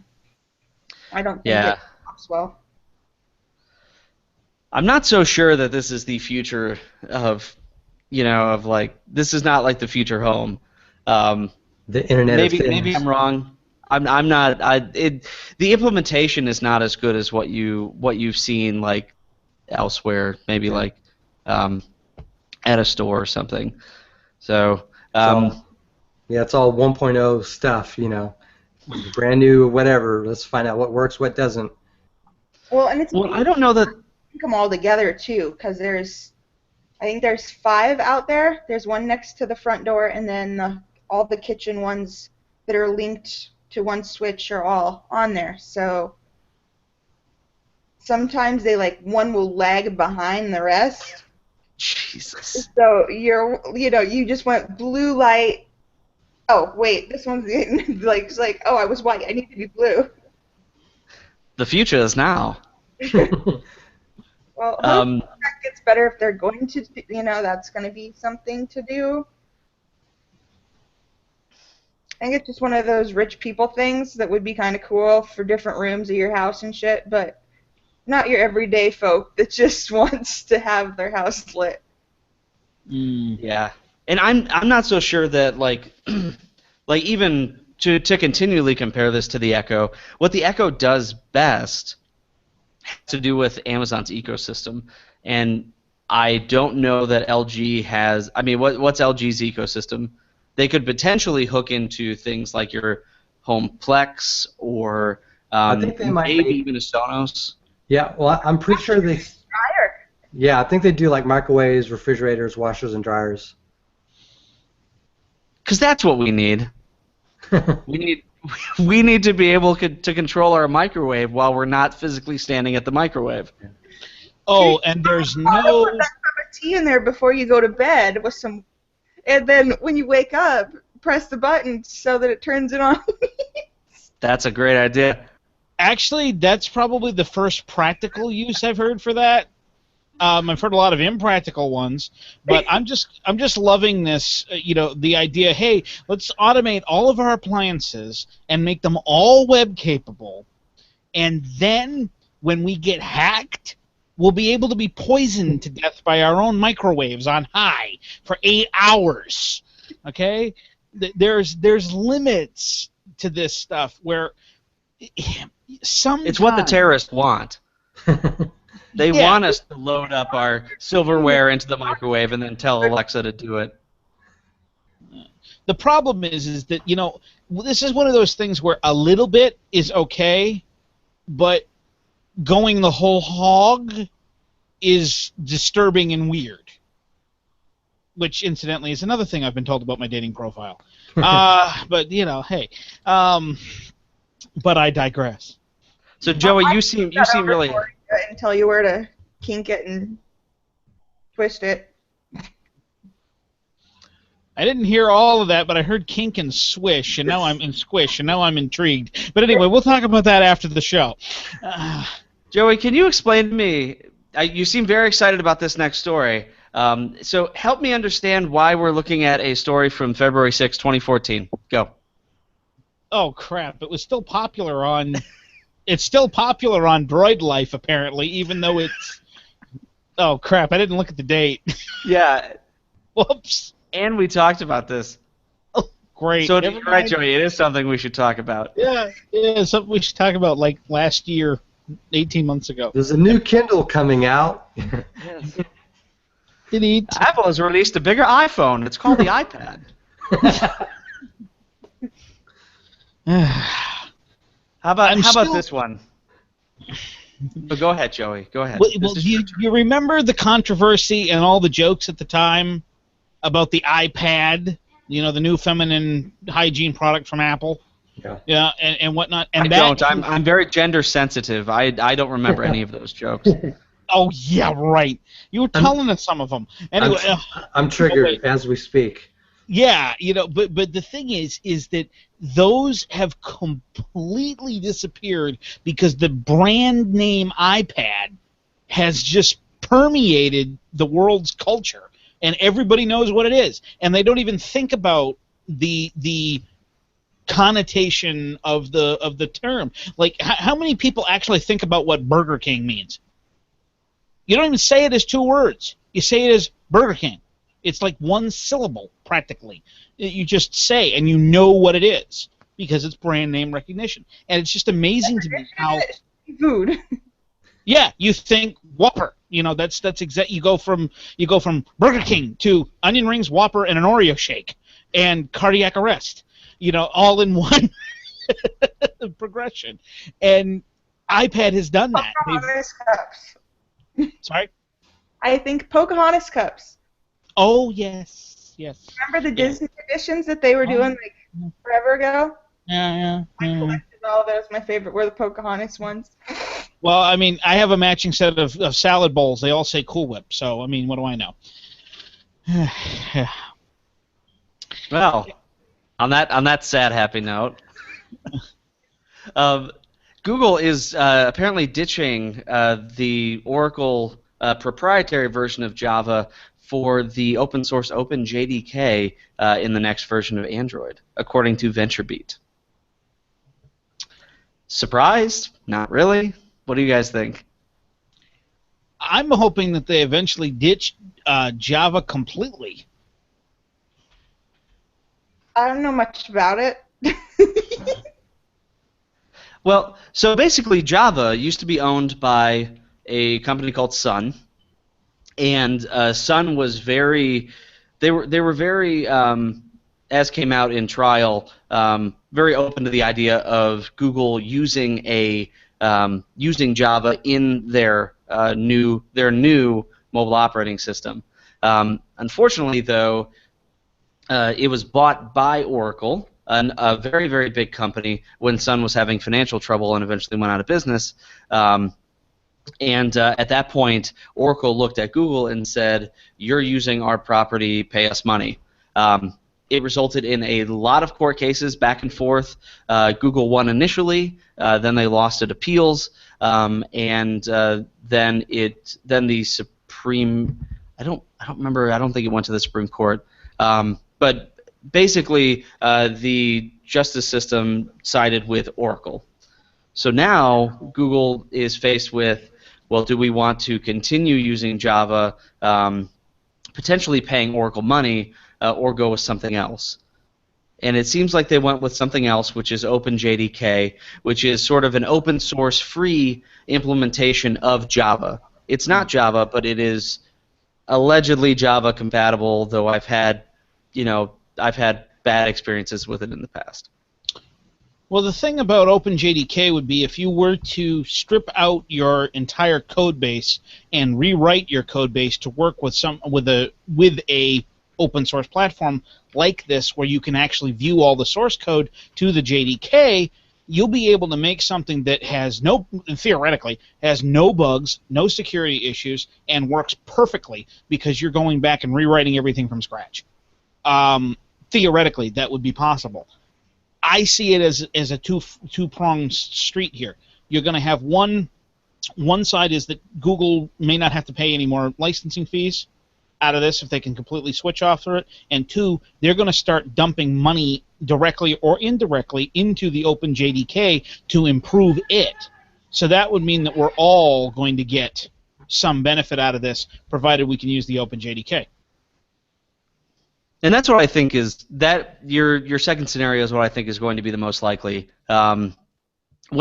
I don't think Yeah. it pops well. I'm not so sure that this is the future of, like this is not like the future home. The Internet of Things. Maybe I'm wrong. I'm not. The implementation is not as good as what you've seen like elsewhere. Maybe like at a store or something. So. It's all 1.0 stuff, brand new, whatever. Let's find out what works, what doesn't. Well, and it's I don't know that. them all together too, because I think there's 5 out there. There's one next to the front door, and then all the kitchen ones that are linked to one switch are all on there. So sometimes one will lag behind the rest. Jesus. So you just went blue light, Oh wait, this one's like it's like oh I was white, I need to be blue. The future is now. Well, hopefully Um, that gets better if they're going to, that's going to be something to do. I think it's just one of those rich people things that would be kind of cool for different rooms of your house and shit, but not your everyday folk that just wants to have their house lit. yeah, and I'm not so sure that like like even to continually compare this to the Echo, what the Echo does best has to do with Amazon's ecosystem, and I don't know that LG has. I mean, what's LG's ecosystem? They could potentially hook into things like your HomePlex or I think they might maybe make. even a Sonos. Yeah, well, I'm pretty sure they. Dryer. Yeah, I think they do like microwaves, refrigerators, washers, and dryers. Because that's what we need. We need to be able to control our microwave while we're not physically standing at the microwave. Oh, and there's Put no. that cup of tea in there before you go to bed with some, and then when you wake up, press the button so that it turns it on. That's a great idea. Actually, that's probably the first practical use I've heard for that. I've heard a lot of impractical ones, but I'm just loving this. The idea. Hey, let's automate all of our appliances and make them all web capable, and then when we get hacked, we'll be able to be poisoned to death by our own microwaves on high for 8 hours. Okay, there's limits to this stuff where sometimes It's what the terrorists want. They want us to load up our silverware into the microwave and then tell Alexa to do it. The problem is that this is one of those things where a little bit is okay, but going the whole hog is disturbing and weird. Which, incidentally, is another thing I've been told about my dating profile. But hey, but I digress. So Joey, you seem really. And tell you where to kink it and twist it. I didn't hear all of that, but I heard kink and swish, and now I'm in squish, and now I'm intrigued. But anyway, we'll talk about that after the show. Joey, can you explain to me? You seem very excited about this next story. So help me understand why we're looking at a story from February 6, 2014. Go. Oh crap! It was still popular on. It's still popular on Droid Life, apparently, even though it's. Oh crap! I didn't look at the date. Yeah. Whoops. And we talked about this. Oh, great. So you're right, Joey. It is something we should talk about. Yeah, something we should talk about like last year, 18 months ago. There's a new Kindle coming out. Yes. Apple has released a bigger iPhone. It's called the iPad. How about this one? But go ahead, Joey. Go ahead. Well, you remember the controversy and all the jokes at the time about the iPad, the new feminine hygiene product from Apple? Yeah, and whatnot. And I don't. I'm very gender sensitive. I don't remember any of those jokes. Oh, yeah, right. You were telling us some of them. Anyway, I'm triggered as we speak. Yeah, but the thing is that those have completely disappeared because the brand name iPad has just permeated the world's culture, and everybody knows what it is, and they don't even think about the connotation of the term. Like, how many people actually think about what Burger King means? You don't even say it as two words. You say it as Burger King. It's like one syllable, practically. You just say, and you know what it is because it's brand name recognition. And it's just amazing to me how food. Yeah, you think Whopper. That's exact. You go from Burger King to onion rings, Whopper, and an Oreo shake, and cardiac arrest. All in one progression. And iPad has done that. Pocahontas cups. Sorry? I think Pocahontas cups. Oh, yes. Remember the Disney editions that they were doing like forever ago? Yeah. I collected all of those. My favorite were the Pocahontas ones. Well, I mean, I have a matching set of salad bowls. They all say Cool Whip, so, I mean, what do I know? Well, On that sad, happy note, um, Google is apparently ditching the Oracle proprietary version of Java for the open source OpenJDK in the next version of Android, according to VentureBeat. Surprised? Not really. What do you guys think? I'm hoping that they eventually ditch Java completely. I don't know much about it. Well, so basically Java used to be owned by a company called Sun, and Sun was they were very as came out in trial, very open to the idea of Google using using Java in their new mobile operating system. Unfortunately, though, it was bought by Oracle, a very, very big company, when Sun was having financial trouble and eventually went out of business. And at that point, Oracle looked at Google and said, "You're using our property, pay us money." It resulted in a lot of court cases back and forth. Google won initially, then they lost at appeals, and then the Supreme. I don't remember. I don't think it went to the Supreme Court. But basically, the justice system sided with Oracle. So now Google is faced with, well, do we want to continue using Java, potentially paying Oracle money, or go with something else? And it seems like they went with something else, which is OpenJDK, which is sort of an open source free implementation of Java. It's not Java, but it is allegedly Java compatible, though I've had bad experiences with it in the past. Well, the thing about OpenJDK would be if you were to strip out your entire code base and rewrite your code base to work with a open source platform like this, where you can actually view all the source code to the JDK, you'll be able to make something that theoretically has no bugs, no security issues, and works perfectly because you're going back and rewriting everything from scratch. Theoretically, that would be possible. I see it as a two-pronged street here. You're going to have one side is that Google may not have to pay any more licensing fees out of this if they can completely switch off through it, and two, they're going to start dumping money directly or indirectly into the OpenJDK to improve it. So that would mean that we're all going to get some benefit out of this, provided we can use the OpenJDK. And that's what I think is that your second scenario is what I think is going to be the most likely. When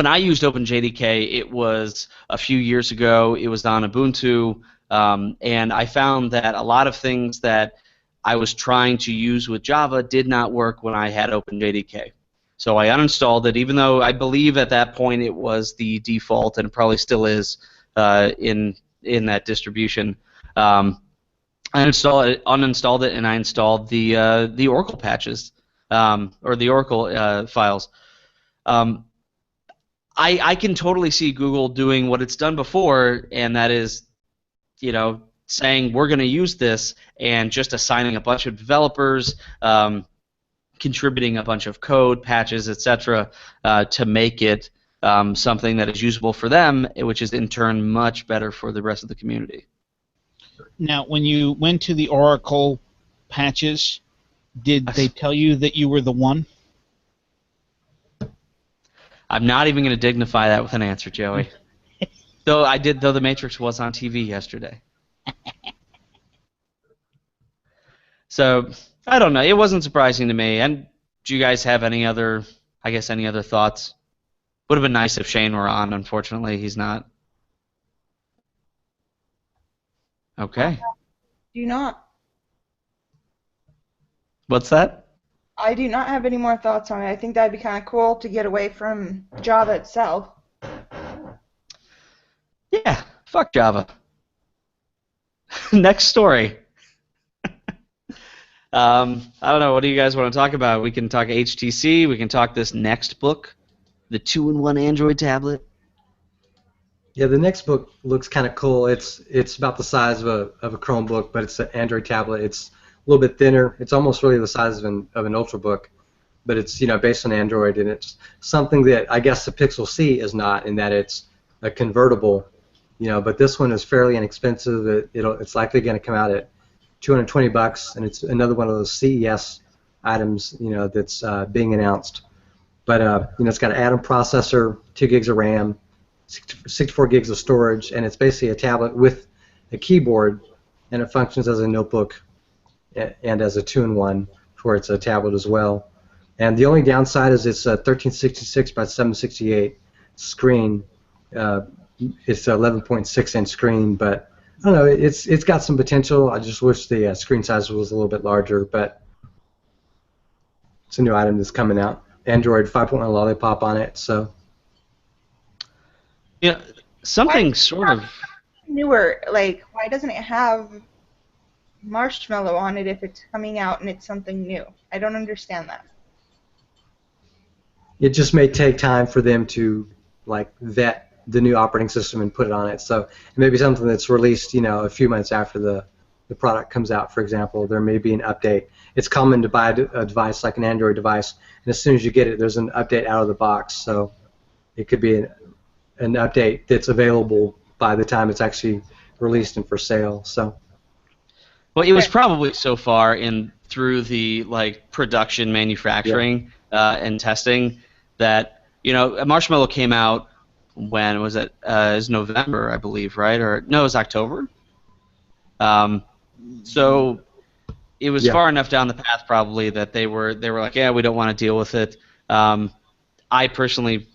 I used OpenJDK, it was a few years ago. It was on Ubuntu, and I found that a lot of things that I was trying to use with Java did not work when I had OpenJDK. So I uninstalled it, even though I believe at that point it was the default, and it probably still is in that distribution. I uninstalled it, and I installed the Oracle patches, or the Oracle files. I can totally see Google doing what it's done before, and that is, saying we're going to use this, and just assigning a bunch of developers, contributing a bunch of code, patches, etc., to make it something that is usable for them, which is in turn much better for the rest of the community. Now, when you went to the Oracle patches, did they tell you that you were the one? I'm not even going to dignify that with an answer, Joey. Though the Matrix was on TV yesterday. So, I don't know. It wasn't surprising to me. And do you guys have any other thoughts? Would have been nice if Shane were on. Unfortunately, he's not. Okay. Do not. What's that? I do not have any more thoughts on it. I think that'd be kind of cool to get away from Java itself. Yeah, fuck Java. Next story. I don't know. What do you guys want to talk about? We can talk HTC. We can talk this next book, the 2-in-1 Android tablet. Yeah, the next book looks kind of cool. It's about the size of a Chromebook, but it's an Android tablet. It's a little bit thinner. It's almost really the size of an Ultrabook. but it's based on Android, and it's something that I guess the Pixel C is not, in that it's a convertible, but this one is fairly inexpensive. It's likely going to come out at $220, and it's another one of those CES items, that's being announced. But it's got an Atom processor, 2 gigs of RAM, 64 gigs of storage, and it's basically a tablet with a keyboard, and it functions as a notebook and as a 2-in-1, where it's a tablet as well. And the only downside is it's a 1366 by 768 screen. It's an 11.6-inch screen, but I don't know. It's got some potential. I just wish the screen size was a little bit larger, but it's a new item that's coming out. Android 5.1 Lollipop on it, so. Yeah, something sort of newer. Like, why doesn't it have Marshmallow on it if it's coming out and it's something new? I don't understand that. It just may take time for them to vet the new operating system and put it on it. So it may be something that's released, a few months after the product comes out. For example, there may be an update. It's common to buy a device like an Android device, and as soon as you get it, there's an update out of the box. So it could be an update that's available by the time it's actually released and for sale. So. Well, it was probably so far through the production, manufacturing, and testing that Marshmallow came out. When was it? It was November, I believe, right? Or no, it was October. So it was far enough down the path probably that they were like, yeah, we don't want to deal with it. I personally,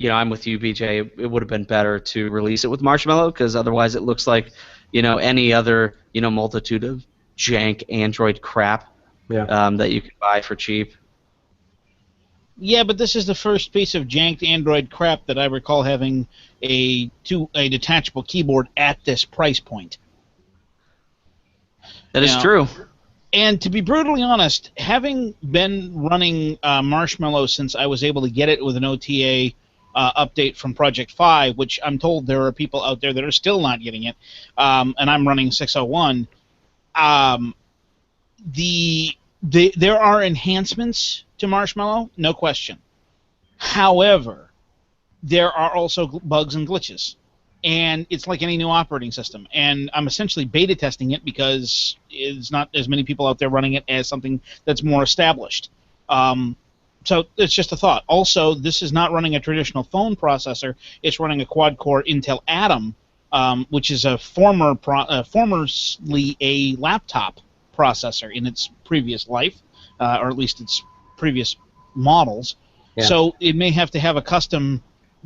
I'm with you, BJ. It would have been better to release it with Marshmallow, because otherwise it looks like any other multitude of jank Android crap that you could buy for cheap. Yeah, but this is the first piece of janked Android crap that I recall having a detachable keyboard at this price point. That is true. And to be brutally honest, having been running Marshmallow since I was able to get it with an OTA update from Project 5, which I'm told there are people out there that are still not getting it, and I'm running 601, there are enhancements to Marshmallow, no question. However, there are also bugs and glitches. And it's like any new operating system. And I'm essentially beta testing it because there's not as many people out there running it as something that's more established. So it's just a thought. Also, this is not running a traditional phone processor. It's running a quad-core Intel Atom, which is a formerly a laptop processor in its previous life, or at least its previous models. Yeah. So it may have to have a custom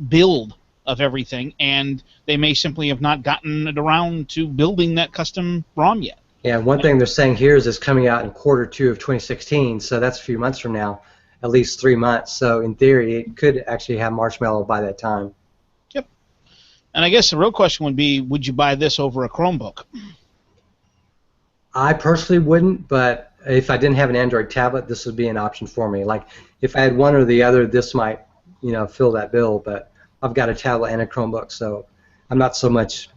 build of everything, and they may simply have not gotten it around to building that custom ROM yet. Yeah, one thing they're saying here is it's coming out in Q2 of 2016, so that's a few months from now, at least 3 months. So in theory, it could actually have Marshmallow by that time. Yep. And I guess the real question would be, would you buy this over a Chromebook? I personally wouldn't, but if I didn't have an Android tablet, this would be an option for me. Like, if I had one or the other, this might, fill that bill, but I've got a tablet and a Chromebook, so I'm not so much,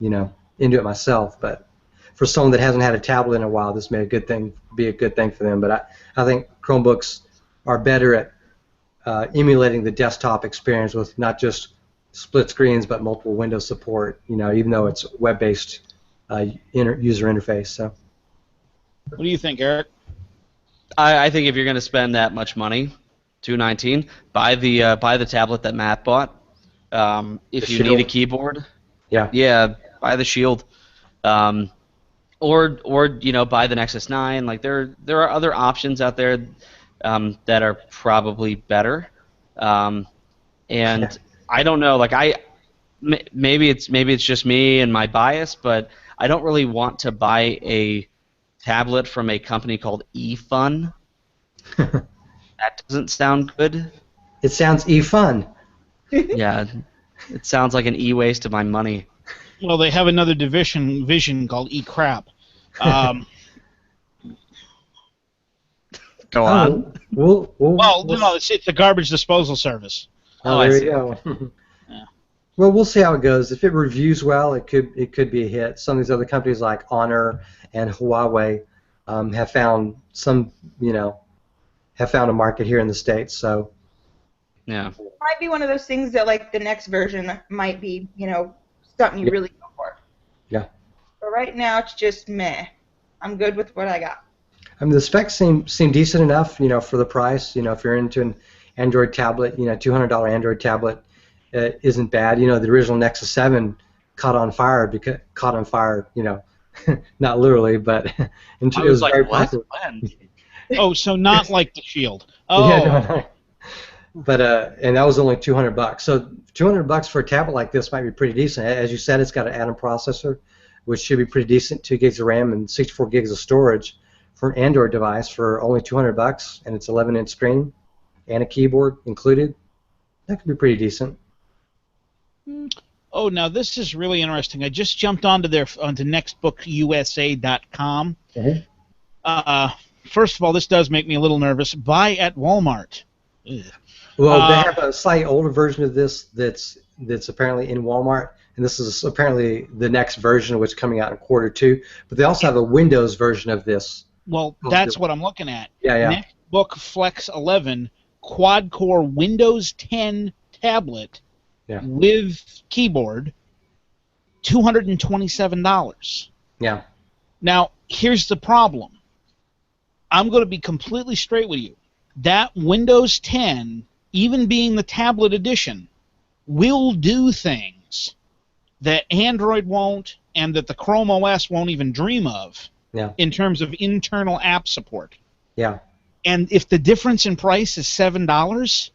into it myself. But for someone that hasn't had a tablet in a while, this may be a good thing for them. But I think Chromebooks are better at emulating the desktop experience with not just split screens but multiple window support. Even though it's web-based user interface. So. What do you think, Eric? I think if you're going to spend that much money, $219, buy the tablet that Matt bought. If you need a keyboard, buy the Shield, or buy the Nexus 9. Like there are other options out there that are probably better, and I don't know. Like maybe it's just me and my bias, but I don't really want to buy a tablet from a company called eFun. That doesn't sound good. It sounds e-fun. Yeah, it sounds like an e-waste of my money. Well, they have another division called e-crap. Go on. No, it's a garbage disposal service. There we go. Yeah. Well, we'll see how it goes. If it reviews well, it could be a hit. Some of these other companies like Honor and Huawei have found some, have found a market here in the States. So Yeah. It might be one of those things that like the next version might be, something you really go for. yeah, But right now it's just meh. I'm good with what I got. I mean the specs seem decent enough, for the price. If you're into an Android tablet, $200 Android tablet isn't bad. The original Nexus 7 caught on fire, not literally, but it I was was like, very what? popular. When? Oh, so not like the Shield. Yeah, Oh, no. But and that was only $200. So $200 for a tablet like this might be pretty decent. As you said, it's got an Atom processor, which should be pretty decent. 2 gigs of RAM and 64 gigs of storage for an Android device for only $200, and it's 11-inch screen and a keyboard included. That could be pretty decent. oh, now this is really interesting. I just jumped onto nextbookusa.com. Mhm. First of all, this does make me a little nervous. Buy at Walmart. Ugh. Well, they have a slightly older version of this that's apparently in Walmart, and this is apparently the next version, which is coming out in Q2. But they also have a Windows version of this. Well, that's what I'm looking at. Yeah. Nextbook Flex 11 quad-core Windows 10 tablet with keyboard, $227. Yeah. Now, here's the problem. I'm going to be completely straight with you. That Windows 10, even being the tablet edition, will do things that Android won't and that the Chrome OS won't even dream of in terms of internal app support. Yeah. And if the difference in price is $7,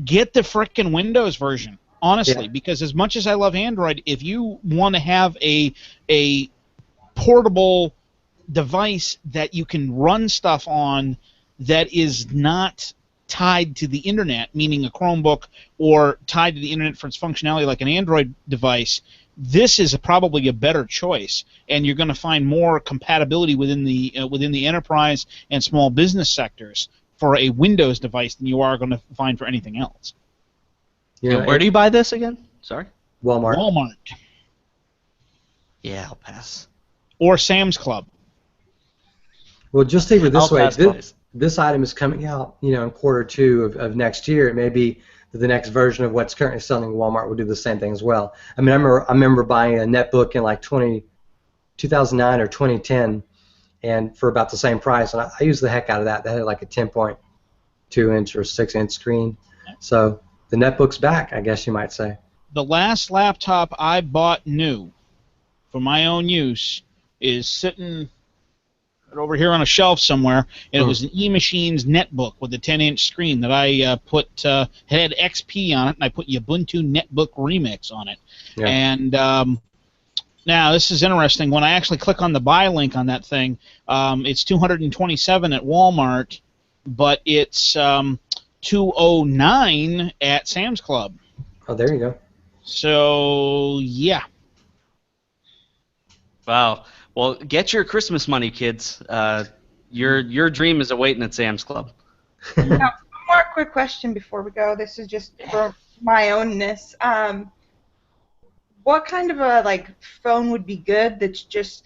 get the frickin' Windows version, honestly, because as much as I love Android, if you want to have a portable device that you can run stuff on that is not tied to the internet, meaning a Chromebook, or tied to the internet for its functionality like an Android device, this is probably a better choice, and you're going to find more compatibility within the enterprise and small business sectors for a Windows device than you are going to find for anything else. And where do you buy this again? Sorry? Walmart. Yeah, I'll pass. Or Sam's Club. Well, just think of it this way. Pass. This item is coming out, in Q2 of next year. It may be that the next version of what's currently selling at Walmart will do the same thing as well. I mean, I remember buying a netbook in like 2009 or 2010, and for about the same price, and I used the heck out of that. That had like a 10.2-inch or 6-inch screen. So the netbook's back, I guess you might say. The last laptop I bought new for my own use is sitting over here on a shelf somewhere, and it was an E-Machines netbook with a 10-inch screen that I had XP on it, and I put Ubuntu Netbook Remix on it. Yeah. And now this is interesting. When I actually click on the buy link on that thing, it's $227 at Walmart, but it's $209 at Sam's Club. Oh, there you go. So yeah. Wow. Well, get your Christmas money, kids. Your dream is awaiting at Sam's Club. Now, one more quick question before we go. This is just for my ownness. What kind of a phone would be good that's just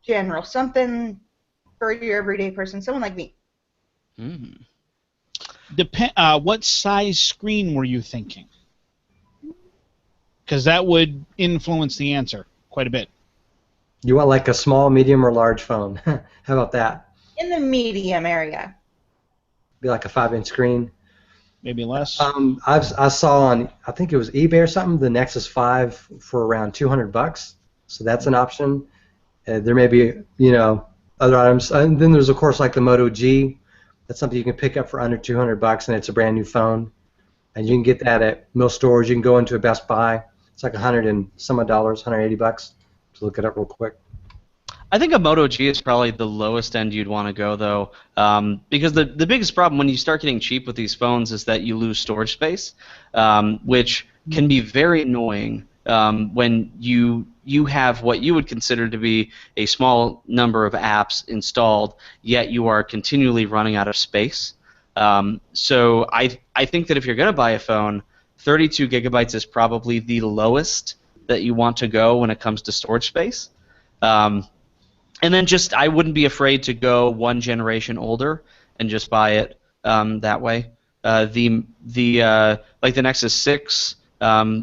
general, something for your everyday person, someone like me? What size screen were you thinking? Because that would influence the answer quite a bit. You want like a small, medium, or large phone? How about that? In the medium area. Be like a 5-inch screen. Maybe less. I saw on, I think it was eBay or something, the Nexus 5 for around $200. So that's an option. There may be, other items. And then there's of course like the Moto G. That's something you can pick up for under $200, and it's a brand new phone. And you can get that at most stores. You can go into a Best Buy. It's like $100 and some odd dollars, $180. To look it up real quick. I think a Moto G is probably the lowest end you'd want to go, though, because the biggest problem when you start getting cheap with these phones is that you lose storage space, which can be very annoying when you have what you would consider to be a small number of apps installed, yet you are continually running out of space. So I think that if you're going to buy a phone, 32 gigabytes is probably the lowest that you want to go when it comes to storage space. And then I wouldn't be afraid to go one generation older and just buy it that way. Like the Nexus 6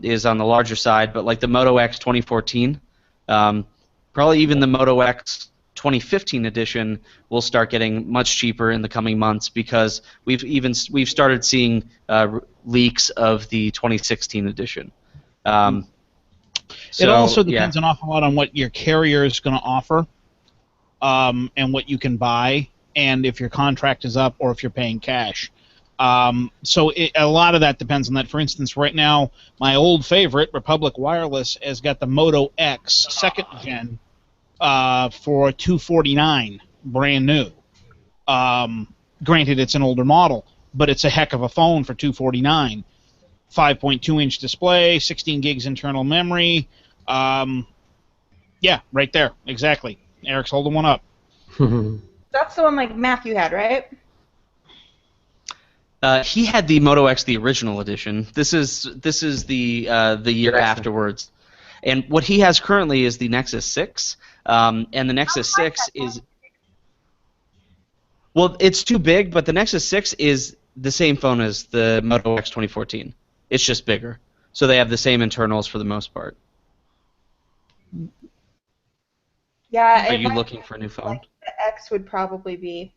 is on the larger side, but like the Moto X 2014, probably even the Moto X 2015 edition will start getting much cheaper in the coming months because we've started seeing leaks of the 2016 edition. It also yeah. depends an awful lot on what your carrier is going to offer, and what you can buy, and if your contract is up or if you're paying cash. So a lot of that depends on that. For instance, right now, my old favorite, Republic Wireless, has got the Moto X 2nd Gen for $249, brand new. Granted, it's an older model, but it's a heck of a phone for $249. 5.2-inch display, 16 gigs internal memory. Yeah, right there, exactly. Eric's holding one up. That's the one like Matthew had, right? He had the Moto X, the original edition. This is the year afterwards, and what he has currently is the Nexus 6, and the Nexus 6 is, well, it's too big, but the Nexus 6 is the same phone as the Moto X 2014. It's just bigger, so they have the same internals for the most part. Yeah. Are you looking for a new phone? Like, the X would probably be.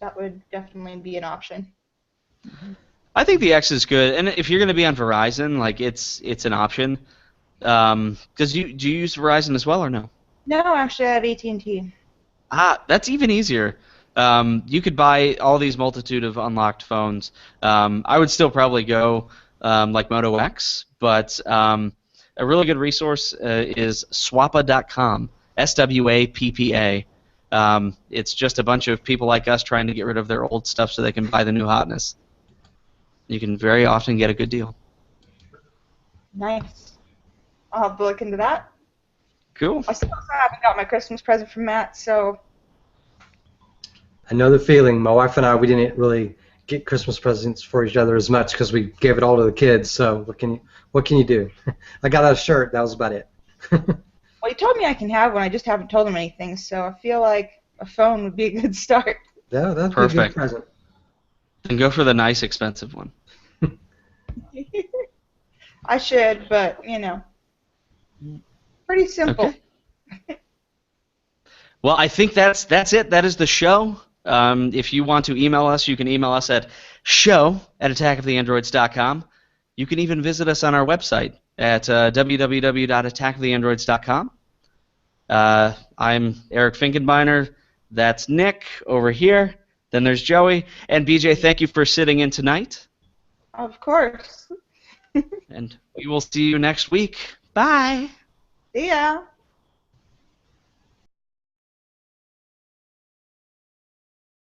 That would definitely be an option. I think the X is good, and if you're going to be on Verizon, like it's an option. Because do you use Verizon as well or no? No, actually, I have AT&T. Ah, that's even easier. You could buy all these multitude of unlocked phones. I would still probably go like Moto X, but a really good resource is swappa.com, SWAPPA. It's just a bunch of people like us trying to get rid of their old stuff so they can buy the new hotness. You can very often get a good deal. Nice. I'll have to look into that. Cool. I still haven't got my Christmas present from Matt, so. I know the feeling. My wife and I, we didn't really get Christmas presents for each other as much because we gave it all to the kids. So what can you do? I got a shirt. That was about it. Well, he told me I can have one. I just haven't told him anything. So I feel like a phone would be a good start. Yeah, that'd Perfect. be a good present. And go for the nice, expensive one. I should, but pretty simple. Okay. Well, I think that's it. That is the show. If you want to email us, you can email us at show@attackoftheandroids.com. You can even visit us on our website at www.attackoftheandroids.com. I'm Eric Finkenbeiner. That's Nick over here. Then there's Joey. And BJ, thank you for sitting in tonight. Of course. And we will see you next week. Bye. See ya.